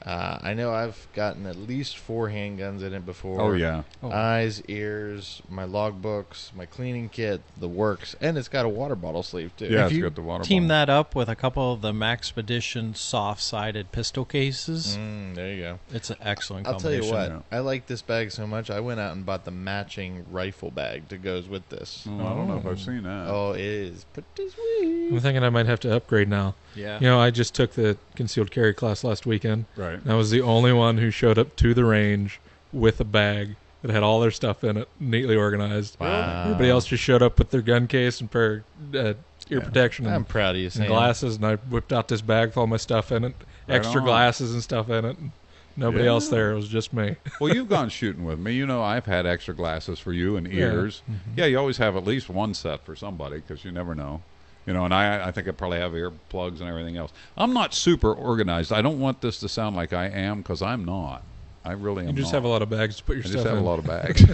I know I've gotten at least 4 handguns in it before. Oh yeah. Oh. Eyes, ears, my logbooks, my cleaning kit, the works, and it's got a water bottle sleeve too. Yeah, If it's you got the water team bottle. that up with a couple of the Maxpedition soft-sided pistol cases, There you go. it's an excellent I'll tell you combination. what, I like this bag so much. I went out and bought the matching rifle bag that goes with this. Oh, I don't know if I've seen that. Oh, it is pretty I'm sweet. thinking I might have to upgrade now. Yeah. You know, I just took the concealed carry class last weekend. Right. And I was the only one who showed up to the range with a bag that had all their stuff in it, neatly organized. Wow. Everybody else just showed up with their gun case and pair of ear protection I'm and, proud of you, and Sam. glasses, and I whipped out this bag with all my stuff in it, Right extra on. glasses and stuff in it. And nobody Yeah. else there. It was just me. Well, you've gone shooting with me. You know, I've had extra glasses for you and Yeah. ears. Yeah, you always have at least one set for somebody because you never know. You know, and I think I probably have earplugs and everything else. I'm not super organized. I don't want this to sound like I am because I'm not. I really am You just not. have a lot of bags to put your I stuff just have in. a lot of bags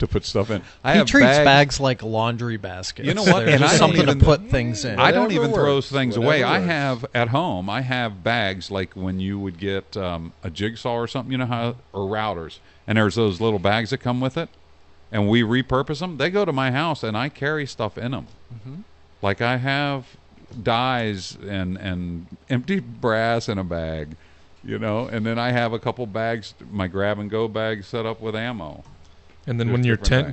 to put stuff in. I He have treats bags like laundry baskets. You know what? There's And just I don't something even- to put things in. I don't Whatever even throw works. things away. Whatever I works. have at home. I have bags like when you would get a jigsaw or something. You know how or routers, and there's those little bags that come with it, and we repurpose them. They go to my house, and I carry stuff in them. Like I have dies and empty brass in a bag, you know, and then I have a couple bags, my grab and go bag set up with ammo. And then There's when your different tent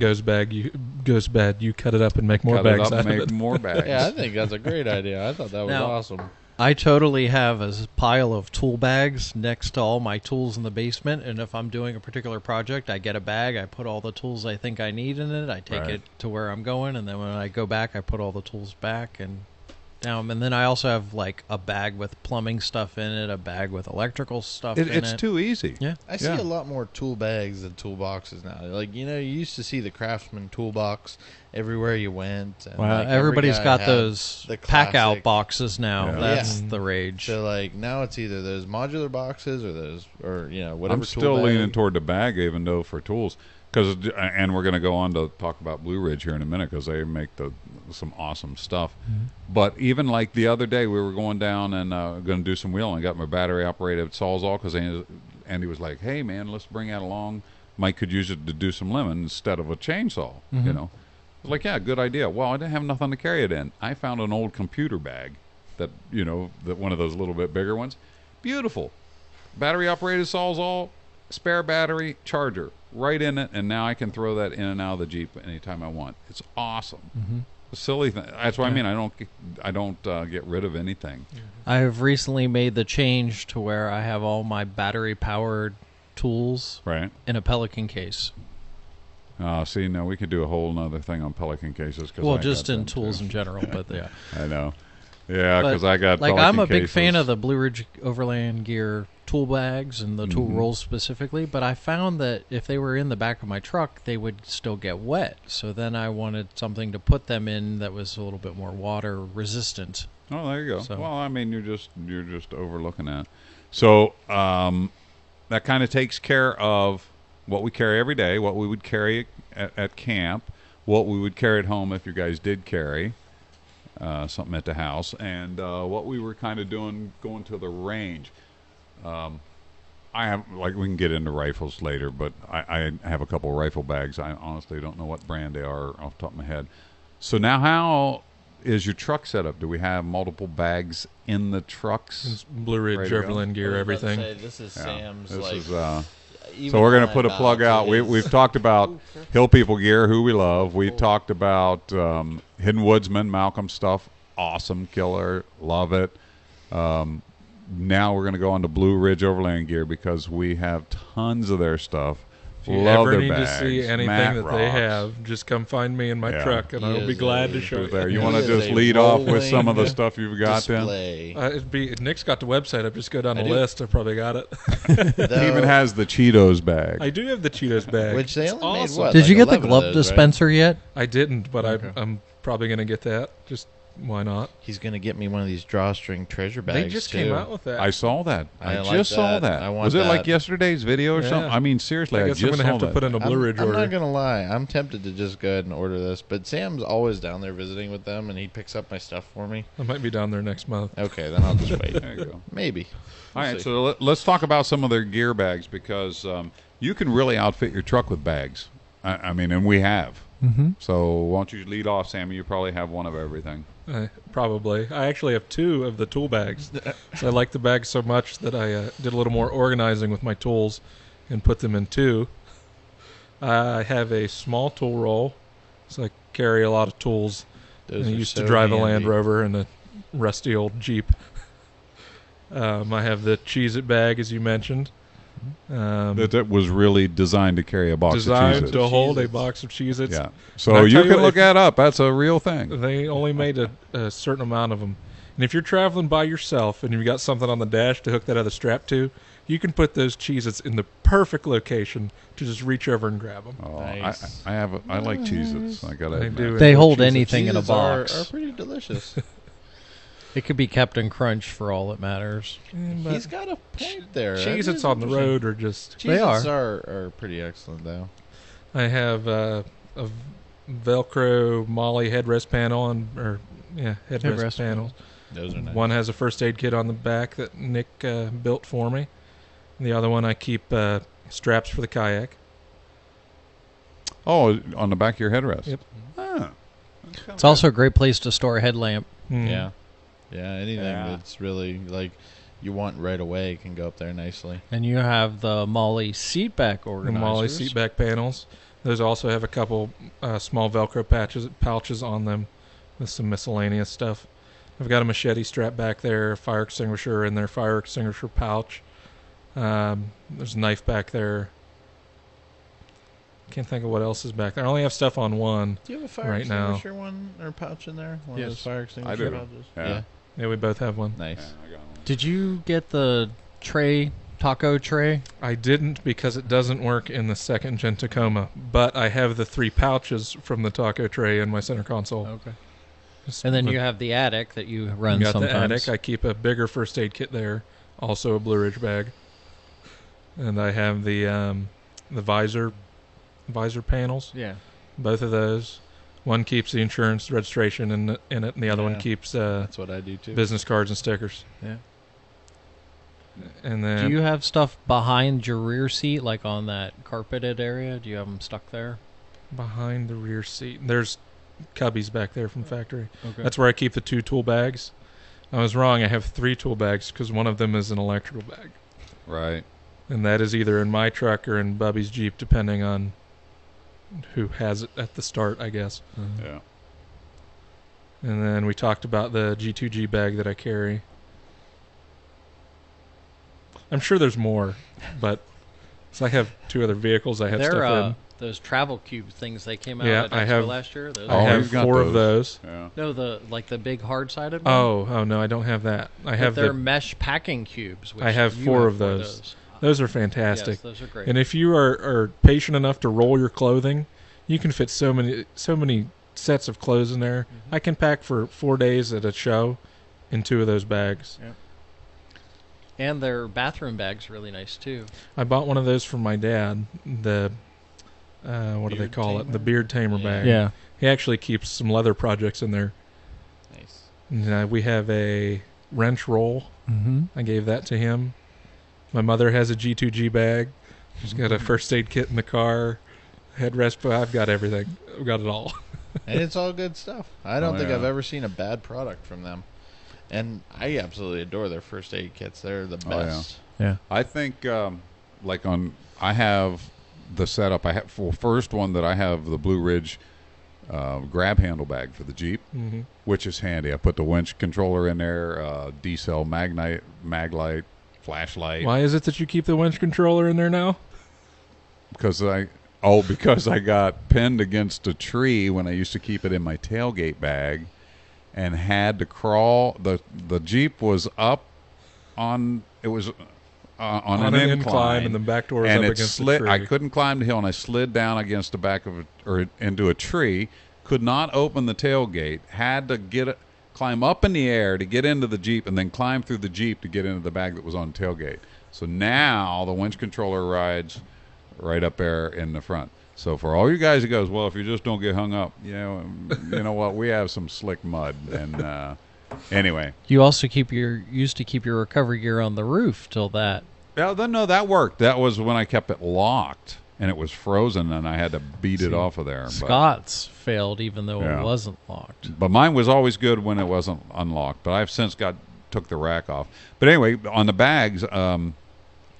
goes bad, you cut it up and make more Cut it bags up out and of make it. more bags. Yeah, I think that's a great idea. I thought that was Now- awesome. I totally have a pile of tool bags next to all my tools in the basement, and if I'm doing a particular project, I get a bag, I put all the tools I think I need in it, I take Right. it to where I'm going, and then when I go back, I put all the tools back and down. And then I also have like a bag with plumbing stuff in it, a bag with electrical stuff in It's it. too easy. Yeah. I see Yeah. a lot more tool bags than toolboxes now. Like, you know, you used to see the Craftsman toolbox everywhere you went. And Well, like, every everybody's guy got had those the pack out classic- boxes now. Yeah. That's Yeah. the rage. So, like, now it's either those modular boxes or those, or, you know, whatever I'm tool still bag. leaning toward the bag, even though for tools, and we're going to go on to talk about Blue Ridge here in a minute because they make some awesome stuff. But even like the other day, we were going down and going to do some wheeling. I got my battery operated Sawzall because Andy was like, "Hey man, let's bring that along. Mike could use it to do some lemon instead of a chainsaw." You know, I was like, "Yeah, good idea." Well, I didn't have nothing to carry it in. I found an old computer bag that that one of those little bit bigger ones. Beautiful, battery operated Sawzall, spare battery, charger right in it, and now I can throw that in and out of the Jeep anytime I want. It's awesome. A silly thing. That's what I mean. I don't get rid of anything. I've recently made the change to where I have all my battery powered tools Right. in a Pelican case. See, now we could do a whole nother thing on Pelican cases. Cause Well, I just got in them, tools too. in general, but yeah. I know. Yeah, But, because I got like, Pelican I'm a big cases. fan of the Blue Ridge Overland Gear tool bags and the tool Mhm. rolls specifically, but I found that if they were in the back of my truck, they would still get wet. So then I wanted something to put them in that was a little bit more water resistant. Oh, there you go. So- Well, I mean, you're just overlooking that. So that kind of takes care of what we carry every day, what we would carry at camp, what we would carry at home if you guys did carry something at the house, and what we were kind of doing going to the range. I have, like, we can get into rifles later, but I have a couple of rifle bags. I honestly don't know what brand they are off the top of my head. So now, how is your truck set up? Do we have multiple bags in the trucks? It's Blue Ridge, Ready to go? Overland Gear, everything. This is Yeah. Sam's, This like, is even so we're going on to put a that plug box, out. it is- We've talked about Hill People Gear, who we love. We talked about Hidden Woodsman, Malcolm stuff, awesome, killer, love it. Now we're going to go on to Blue Ridge Overland Gear because we have tons of their stuff. If you Love ever their need bags. to see anything Mat that they rocks. have, just come find me in my Yeah. truck, and He I will be is glad a- to show There. you. You want to He is just a lead off with some of the rolling stuff you've got then? Display. Nick's got the website up. Just go down I the do. list. I probably got it. He even has the Cheetos bag. I do have the Cheetos bag. Which they It's only made, awesome. what? Did like you get the 11 of glove those, right? dispenser yet? I didn't, but Okay. I'm probably going to get that. Just why not? He's gonna get me one of these drawstring treasure bags. They just too. came out with that. I saw that. I I like just saw that. that. I want Was it like that. yesterday's video or Yeah. something? I mean, seriously, I I guess just I'm going to saw have to that. put in a Blue Ridge I'm order. not gonna lie. I'm tempted to just go ahead and order this, but Sam's always down there visiting with them, and he picks up my stuff for me. I might be down there next month. Okay, then I'll just wait. There you go. Maybe. All right, see. so let's talk about some of their gear bags because you can really outfit your truck with bags. I mean, and we have. Mm-hmm. So why don't you lead off, Sammy? You probably have one of everything. Probably. I actually have 2 of the tool bags. So I like the bags so much that I did a little more organizing with my tools and put them in 2. I have a small tool roll, so I carry a lot of tools. Those I are used so to drive a handy. Land Rover and a rusty old Jeep. I have the Cheez-It bag, as you mentioned. That was really designed to carry a box Designed of Cheez-Its. to hold a Cheez-Its. box of Cheez-Its. Yeah. And So I you tell you can what, look if- that up. That's a real thing. They only made a certain amount of them. And if you're traveling by yourself and you've got something on the dash to hook that other strap to, you can put those Cheez-Its in the perfect location to just reach over and grab them. Oh, Nice. I like Cheez-Its. I gotta They admit. do. They hold Cheez-Its. anything in a Cheez-Its box. are pretty delicious. It could be kept in crunch for all that matters. He's got a point there. That Cheez-Its is on the interesting. road are just... They Cheez-Its are pretty excellent, though. I have a Velcro Molly headrest panel headrest Headrest panel. Those are nice. One has a first aid kit on the back that Nick built for me. And the other one I keep straps for the kayak. Oh, on the back of your headrest. Yep. Ah. It's also a great place to store a headlamp. Mm. Yeah. Yeah, anything Yeah. that's really, like, you want right away can go up there nicely. And you have the Molly seat back The organizers. Molly seat back panels. Those also have a couple small Velcro pouches on them with some miscellaneous stuff. I've got a machete strap back there, a fire extinguisher in their fire extinguisher pouch. There's a knife back there. Can't think of what else is back there. I only have stuff on one. Do you have a fire Right now. extinguisher one or pouch in there? One of Yes. those fire extinguisher do. pouches? Yeah. Yeah, we both have one. Nice. Yeah, I got one. Did you get the taco tray? I didn't because it doesn't work in the second gen Tacoma, but I have the 3 pouches from the taco tray in my center console. Okay. Just And then with- you have the attic that you run got sometimes. the attic. I keep a bigger first aid kit there, also a Blue Ridge bag, and I have the visor panels. Yeah. Both of those. One keeps the insurance registration in it, and the other one Yeah. keeps That's what I do, too. business cards and stickers. Yeah. And then Do you have stuff behind your rear seat, like on that carpeted area? Do you have them stuck there? behind the rear seat, there's cubbies back there from factory. Okay. That's where I keep the 2 tool bags. I was wrong. I have 3 tool bags because one of them is an electrical bag. Right. And that is either in my truck or in Bubby's Jeep, depending on who has it at the start, I guess. Yeah. And then we talked about the G2G bag that I carry. I'm sure there's more, but so I have 2 other vehicles I have They're stuff in. those travel cube things they came out Yeah, at I Expo have- last year. Those I Oh, have you've got 4 of those. Yeah. no, the big hard-sided one. Oh no, I don't have that. I But have they're the. mesh packing cubes. Which I have you 4 have of those. Those are fantastic. Yes, those are great. And if you are patient enough to roll your clothing, you can fit so many sets of clothes in there. Mhm. I can pack for 4 days at a show in 2 of those bags. And their bathroom bag's really nice too. I bought one of those from my dad. The what do they Beard call it? tamer? The beard tamer Yeah. bag. Yeah. He actually keeps some leather projects in there. Nice. And, we have a wrench roll. Mm-hmm. I gave that to him. My mother has a G2G bag. She's got a first aid kit in the car. Headrest. I've got everything. I've got it all. And it's all good stuff. I don't Oh, think yeah. I've ever seen a bad product from them. And I absolutely adore their first aid kits. They're the Oh, yeah. best. Yeah. I think, I have the setup. I have for first one that I have the Blue Ridge grab handle bag for the Jeep, which is handy. I put the winch controller in there, D-cell maglite, flashlight. Why is it that you keep the winch controller in there now? Because I got pinned against a tree when I used to keep it in my tailgate bag, and had to crawl. The Jeep was up on an incline, and the back door was and up it against slid. the tree. I couldn't climb the hill, and I slid down against the back of or into a tree. Could not open the tailgate. Had to climb up in the air to get into the Jeep, and then climb through the Jeep to get into the bag that was on the tailgate. So now the winch controller rides right up there in the front. So for all you guys who goes, well, if you just don't get hung up, you know what? We have some slick mud, and anyway. You also used to keep your recovery gear on the roof till that. No, that worked. That was when I kept it locked, and it was frozen, and I had to beat it off of there. Scott's failed even though it wasn't locked. But mine was always good when it wasn't unlocked. But I've since took the rack off. But anyway, on the bags, I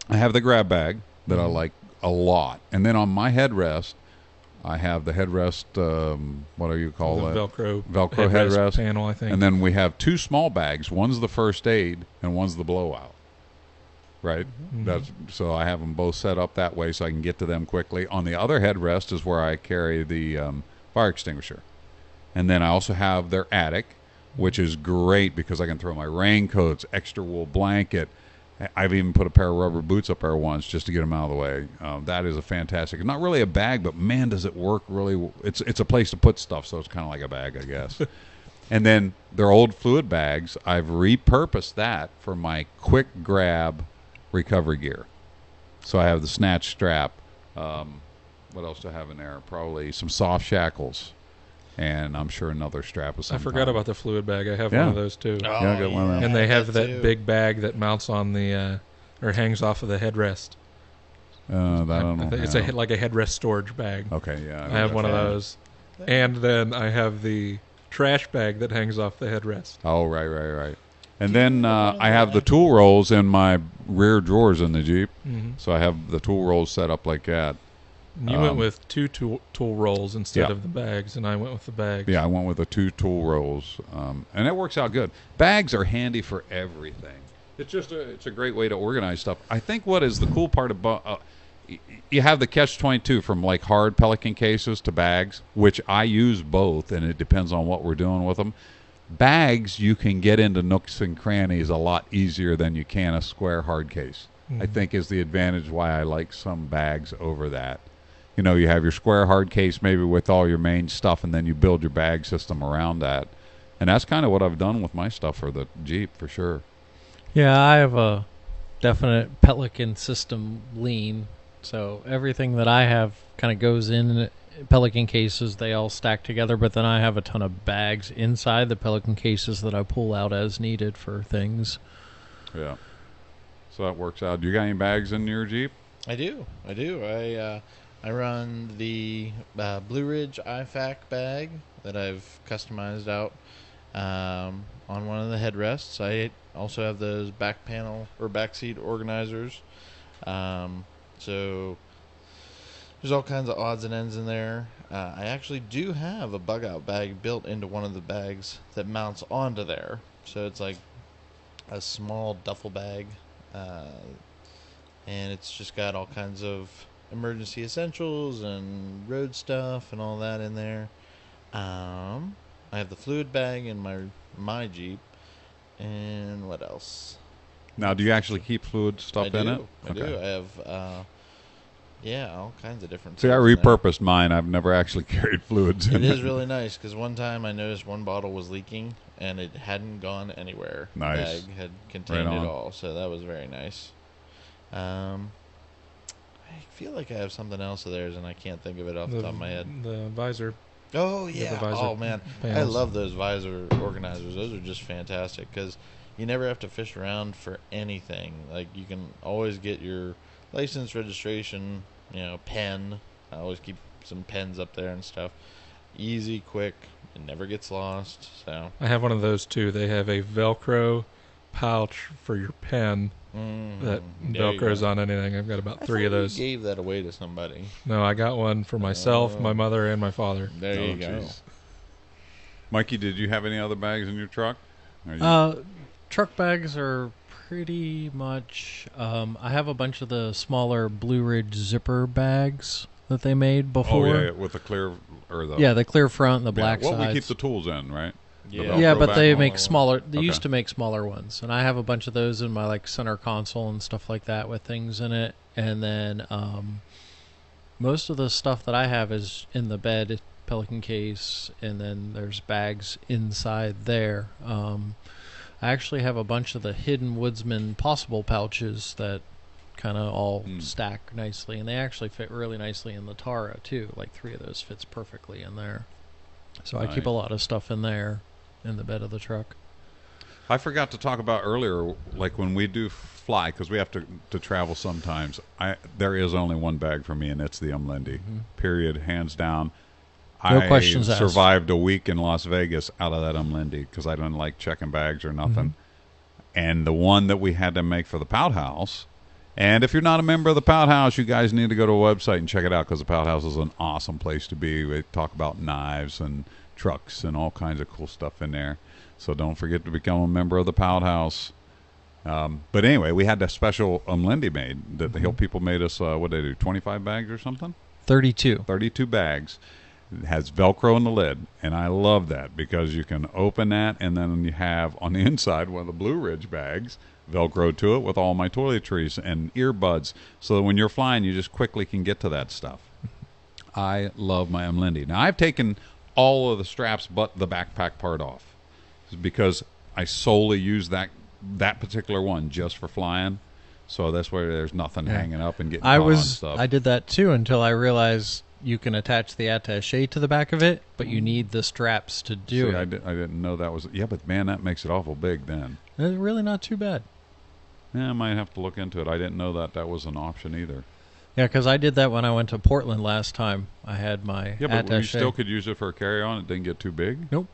have the grab bag that I like a lot, and then on my headrest, I have the headrest. What do you call it? Velcro headrest panel, I think. And then we have two small bags. One's the first aid, and one's the blowout. Right. So I have them both set up that way so I can get to them quickly. On the other headrest is where I carry the fire extinguisher, and then I also have their attic, which is great because I can throw my raincoats, extra wool blanket. I've even put a pair of rubber boots up there once just to get them out of the way. That is a fantastic, not really a bag, but man, does it work really. It's a place to put stuff, so it's kind of like a bag, I guess. And then their old fluid bags, I've repurposed that for my quick grab recovery gear. So I have the snatch strap. What else do I have in there? Probably some soft shackles. And I'm sure another strap of some I forgot about the fluid bag. I have Yeah. one of those too. I got one of them. And they have that too. big bag that mounts on the or hangs off of the headrest. I don't know. It's like a headrest storage bag. Okay, yeah. I have one of that. those. And then I have the trash bag that hangs off the headrest. Oh, right. And then I have the tool rolls in my rear drawers in the Jeep. So I have the tool rolls set up like that. You went with two tool rolls instead of the bags, and I went with the bags. Yeah, I went with the two tool rolls, and it works out good. Bags are handy for everything. It's just it's a great way to organize stuff. I think what is the cool part about you have the catch-22 from like hard Pelican cases to bags, which I use both, and it depends on what we're doing with them. Bags, you can get into nooks and crannies a lot easier than you can a square hard case. I think is the advantage why I like some bags over that. You know, you have your square hard case maybe with all your main stuff, and then you build your bag system around that. And that's kind of what I've done with my stuff for the Jeep, for sure. Yeah, I have a definite Pelican system lean. So everything that I have kind of goes in Pelican cases. They all stack together, but then I have a ton of bags inside the Pelican cases that I pull out as needed for things. Yeah. So that works out. Do you got any bags in your Jeep? I do. I run the Blue Ridge IFAC bag that I've customized out on one of the headrests. I also have those back panel or back seat organizers. So there's all kinds of odds and ends in there. I actually do have a bug out bag built into one of the bags that mounts onto there. So it's like a small duffel bag, and it's just got all kinds of emergency essentials and road stuff and all that in there. I have the fluid bag in my Jeep, and what else? Now, do you actually keep fluid stuff in it? I do. I have all kinds of different See, I things in there. repurposed mine. I've never actually carried fluids in It it. is really nice because one time I noticed one bottle was leaking and it hadn't gone anywhere. Nice. The bag had contained Right on. it all, so that was very nice. I feel like I have something else of theirs and I can't think of it off the top of my head. The visor. Oh Yeah, yeah! the visor Oh man, I panels. love those visor organizers. Those are just fantastic because you never have to fish around for anything. Like you can always get your license, registration, pen. I always keep some pens up there and stuff. Easy, quick. It never gets lost. So I have one of those too. They have a Velcro pouch for your pen that There you Velcros go. on anything. I've got about I 3 of thought you those. gave that away to somebody. No, I got one for myself, my mother, and my father. There Oh, you go. jeez. Mikey, did you have any other bags in your truck? Are you- Truck bags are pretty much. I have a bunch of the smaller Blue Ridge zipper bags that they made before. oh yeah, with the clear or the Yeah, the clear front and the yeah, black what we sides. keep the tools in, right? The Yeah. Velcro Yeah, but bag? they all make one. smaller. They Okay. used to make smaller ones, and I have a bunch of those in my like center console and stuff like that with things in it. And then most of the stuff that I have is in the bed, Pelican case, and then there's bags inside there. I actually have a bunch of the Hidden Woodsman possible pouches that kind of all stack nicely, and they actually fit really nicely in the Tara too. Like 3 of those fits perfectly in there. So I keep a Nice. lot of stuff in there in the bed of the truck. I forgot to talk about earlier, like when we do fly, because we have to travel sometimes. There is only one bag for me, and it's the Umlendi. Period, hands down. No I questions asked. survived a week in Las Vegas out of that Umlendi because I don't like checking bags or nothing. And the one that we had to make for the Pout House. And if you're not a member of the Pout House, you guys need to go to a website and check it out because the Pout House is an awesome place to be. We talk about knives and trucks and all kinds of cool stuff in there. So don't forget to become a member of the Pout House. But anyway, we had that special Umlendi made that the Hill people made us, what did they do, 25 bags or something? 32. 32 bags. It has Velcro in the lid, and I love that because you can open that, and then you have on the inside one of the Blue Ridge bags Velcro to it with all my toiletries and earbuds, so that when you're flying, you just quickly can get to that stuff. I love my Umlendi. Now, I've taken all of the straps but the backpack part off because I solely use that particular one just for flying. So that's where there's nothing hanging up and getting caught on stuff. I did that too until I realized you can attach the attaché to the back of it, but you need the straps to do See, it. I didn't know that was... Yeah, but man, that makes it awful big then. It's really not too bad. Yeah, I might have to look into it. I didn't know that was an option either. Yeah, because I did that when I went to Portland last time. I had my Yeah, but you attaché. still could use it for a carry-on. It didn't get too big? Nope.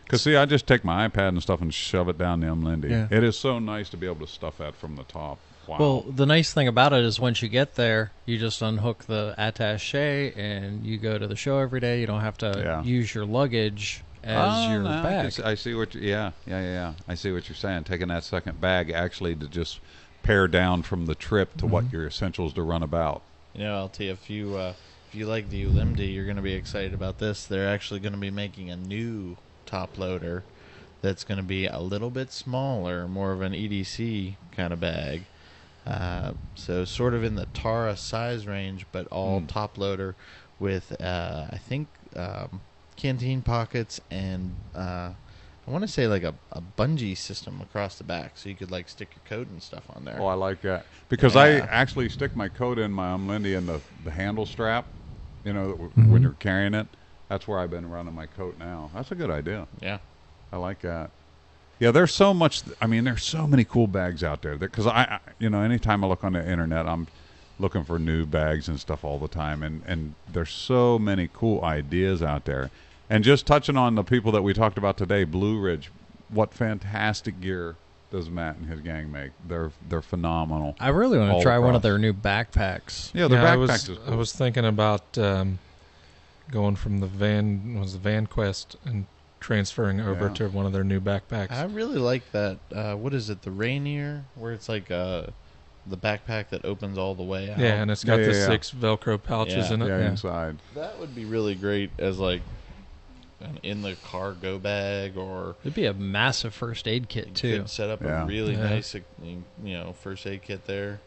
Because, see, I just take my iPad and stuff and shove it down the Umlendi. Yeah. It is so nice to be able to stuff that from the top. Wow. Well, the nice thing about it is once you get there, you just unhook the attaché and you go to the show every day. You don't have to use your luggage as your no, bag. I see what you... Yeah. I see what you're saying. Taking that second bag actually to just pare down from the trip to what your essentials to run about. You know, LT, if you like the Ulimdi, you're going to be excited about this. They're actually going to be making a new top loader that's going to be a little bit smaller, more of an EDC kind of bag. So sort of in the Tara size range, but all top loader with, I think, canteen pockets and I want to say like a bungee system across the back, so you could like stick your coat and stuff on there. Oh, I like that. Because I actually stick my coat in my Umlendi in the handle strap, you know, when you're carrying it. That's where I've been running my coat now. That's a good idea. Yeah. I like that. Yeah, there's so much. I mean, there's so many cool bags out there. Because anytime I look on the internet, I'm looking for new bags and stuff all the time. And there's so many cool ideas out there. And just touching on the people that we talked about today, Blue Ridge, what fantastic gear does Matt and his gang make? They're phenomenal. I really want all to try one of across. their new backpacks. Yeah, the I backpacks is cool. was thinking about going from the Van Quest and transferring over Yeah. to one of their new backpacks. I really like that. What is it? The Rainier, where it's like the backpack that opens all the way out. Yeah, and it's got Yeah, the yeah, yeah. 6 Velcro pouches Yeah. in it. Yeah, inside. That would be really great as like an in the car go bag, or It'd be a massive first aid kit you too. could set up Yeah. a really Yeah. nice, first aid kit there.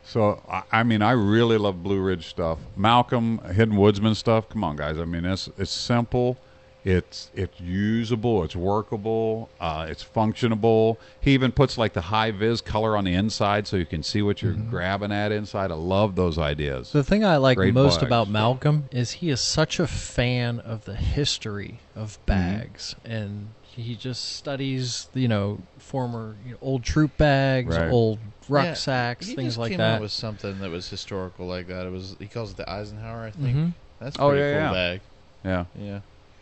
So, I mean, I really love Blue Ridge stuff. Malcolm, Hidden Woodsman stuff. Come on, guys. I mean, it's simple. It's usable. It's workable. It's functionable. He even puts like the high vis color on the inside so you can see what you're grabbing at inside. I love those ideas. The thing I like Great most bags. about Malcolm is he is such a fan of the history of bags, and he just studies, former old troop bags, Right. old Yeah, rucksacks, he things just like came that. out with something that was historical like that. He calls it the Eisenhower, I think. That's a Oh, pretty yeah, cool yeah. bag. Yeah. Yeah.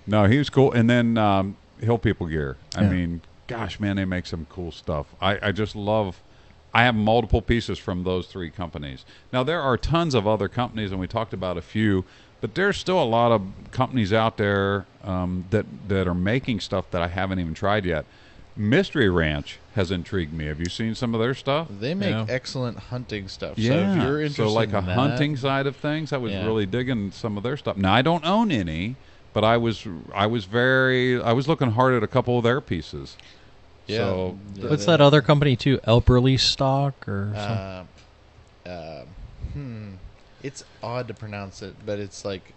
No, he was cool. And then Hill People gear. I Yeah. mean, gosh, man, they make some cool stuff. I just love I have multiple pieces from those 3 companies. Now, there are tons of other companies, and we talked about a few, but there's still a lot of companies out there that are making stuff that I haven't even tried yet. Mystery Ranch has intrigued me. Have you seen some of their stuff? They make excellent hunting stuff. Yeah. So if you're interested so like in a that, hunting side of things, I was really digging some of their stuff. Now, I don't own any, but I was looking hard at a couple of their pieces. Yeah. So What's that other company too? Elp Release Stock or something? It's odd to pronounce it, but it's like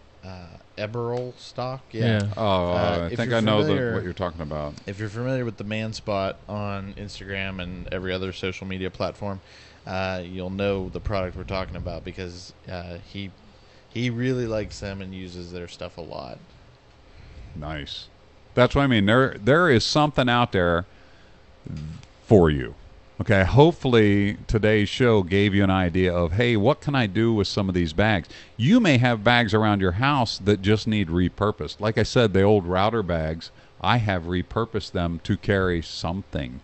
Eberl stock. Yeah. Oh, I if think you're I know familiar- what you're talking about. If you're familiar with the Man Spot on Instagram and every other social media platform, you'll know the product we're talking about because he really likes them and uses their stuff a lot. Nice. That's what I mean. There is something out there for you. Okay, hopefully today's show gave you an idea of, hey, what can I do with some of these bags? You may have bags around your house that just need repurposed. Like I said, the old router bags, I have repurposed them to carry something,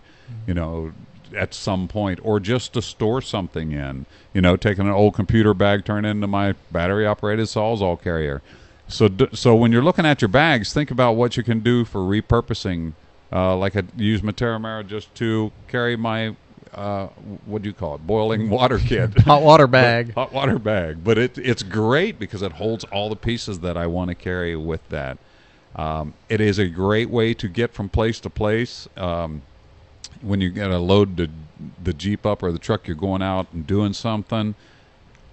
at some point, or just to store something in. Taking an old computer bag, turn it into my battery-operated Sawzall carrier. So when you're looking at your bags, think about what you can do for repurposing. Like I use my Terramera just to carry my what do you call it? Boiling water kit. Hot water bag. Hot water bag. But it's great because it holds all the pieces that I want to carry with that. It is a great way to get from place to place. When you get to load the Jeep up or the truck, you're going out and doing something.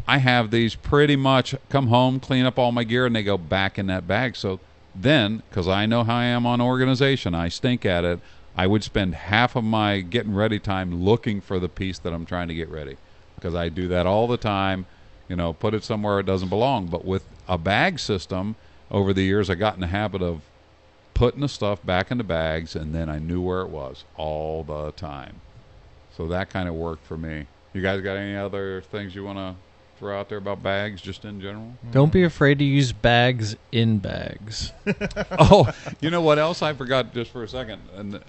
I have these pretty much come home, clean up all my gear, and they go back in that bag. So then, because I know how I am on organization, I stink at it, I would spend half of my getting ready time looking for the piece that I'm trying to get ready. Because I do that all the time, put it somewhere it doesn't belong. But with a bag system, over the years, I got in the habit of putting the stuff back into bags, and then I knew where it was all the time. So that kind of worked for me. You guys got any other things you want to throw out there about bags, just in general? Don't be afraid to use bags in bags. Oh, you know what else I forgot just for a second? And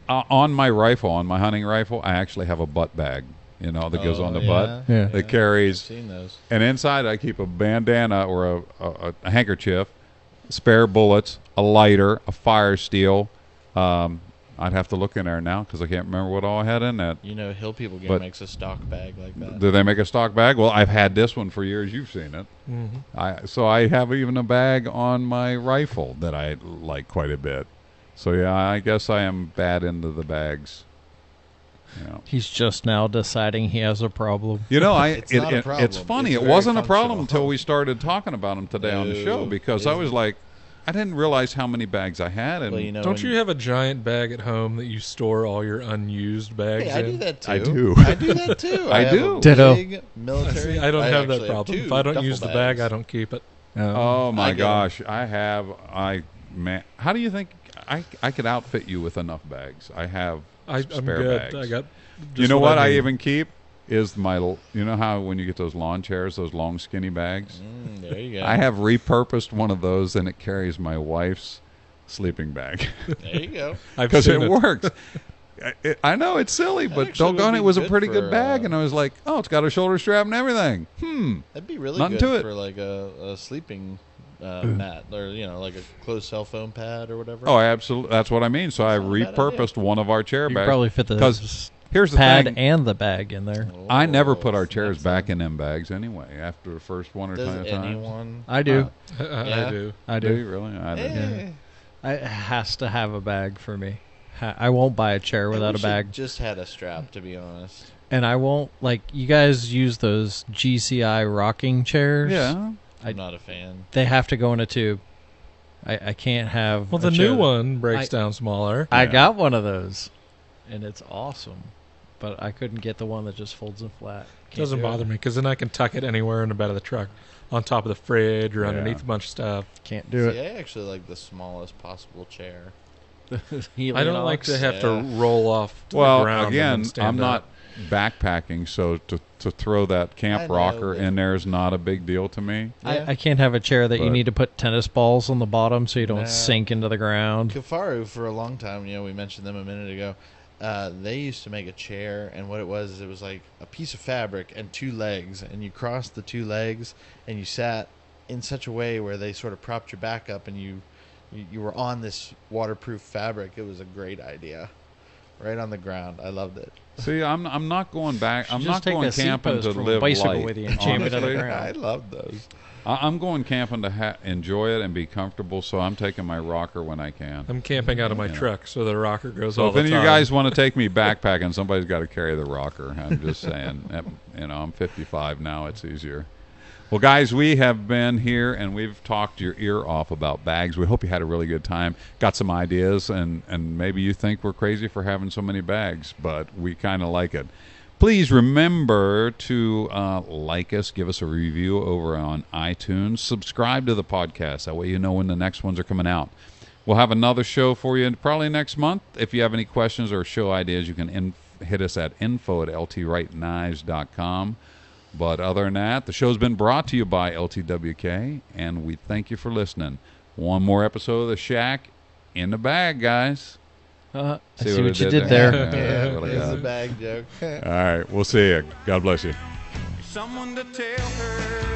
on my rifle, on my hunting rifle, I actually have a butt bag, that goes on the butt. Yeah. That carries. I've seen those. And inside I keep a bandana or a handkerchief, spare bullets, a lighter, a fire steel. I'd have to look in there now because I can't remember what all I had in that. Hill People Game But- makes a stock bag like that. Do they make a stock bag? Well, I've had this one for years. You've seen it. Mm-hmm. So I have even a bag on my rifle that I like quite a bit. So yeah, I guess I am bad into the bags. He's just now deciding he has a problem. It's not a problem. It's funny. It's It very wasn't a problem functional. until we started talking about them today on the show No, because it I was isn't. like, I didn't realize how many bags I had. And Well, Don't you have a giant bag at home that you store all your unused bags Hey, I in? do that too. I do. I do that too. I have do. a Ditto. big military. See, I don't have that actually problem. two If I don't duffel use the bag, bags. I don't keep it. Oh my I get gosh, man, how do you think I could outfit you with enough bags? I have I'm spare good. bags. I got. You just know what I need. even keep is you know how when you get those lawn chairs, those long skinny bags? There you go. I have repurposed one of those and it carries my wife's sleeping bag There you go. I've because seen it works. I know it's silly, but actually would doggone be it was a good pretty for, good bag, and I was like, oh, it's got a shoulder strap and everything. That'd be really Nothing good to it. for like a sleeping mat or like a closed cell phone pad or whatever. Oh, absolutely. That's what I mean. So I That's not a bad repurposed one of our chair You bags. probably fit the 'Cause here's the pad thing. and the bag in there. I never put our Oh, chairs that's back in them bags anyway. After the first one or Does two times. anyone? I do. Yeah. I do. I Do do. you really? I didn't. Eh. It has to have a bag for me. I won't buy a chair without We a bag. should just had a strap, to be honest. And I won't, you guys use those GCI rocking chairs. Yeah. I'm not a fan. They have to go in a tube. I can't have. Well, a the chair new that- one breaks I- down smaller. I Yeah. got one of those, and it's awesome. But I couldn't get the one that just folds in flat. It doesn't bother me because then I can tuck it anywhere in the bed of the truck, on top of the fridge or Yeah. underneath a bunch of stuff. Can't do See, I actually like the smallest possible chair. it. I don't like to have to Yeah. roll off to the Well, ground. and again, then stand I'm not up. backpacking, so to throw that camp I know, rocker but- in there is not a big deal to me. Yeah. I can't have a chair that you But- need to put tennis balls on the bottom so you don't Nah. sink into the ground. Kafaru, for a long time, we mentioned them a minute ago. they used to make a chair, and what it was like a piece of fabric and 2 legs, and you crossed the 2 legs, and you sat in such a way where they sort of propped your back up, and you were on this waterproof fabric. It was a great idea, right on the ground. I loved it. See, I'm not going back. I'm Just not take going a seat camping post to from a live bicycle light. with you and jam it on the honestly. ground. I love those. I'm going camping to enjoy it and be comfortable, so I'm taking my rocker when I can. I'm camping out of my Yeah. truck, so the rocker goes So all if the any time. of you guys want to take me backpacking, somebody's got to carry the rocker. I'm just saying. I'm 55 now. It's easier. Well, guys, we have been here, and we've talked your ear off about bags. We hope you had a really good time, got some ideas, and maybe you think we're crazy for having so many bags, but we kind of like it. Please remember to like us, give us a review over on iTunes, subscribe to the podcast. That way you know when the next ones are coming out. We'll have another show for you probably next month. If you have any questions or show ideas, you can hit us at info@ltwrightknives.com. But other than that, the show's been brought to you by LTWK, and we thank you for listening. One more episode of The Shack in the bag, guys. I See see what what you I did did there. there? Yeah, really it's good. a bag joke. All right, we'll see you. God bless you. Someone to tell her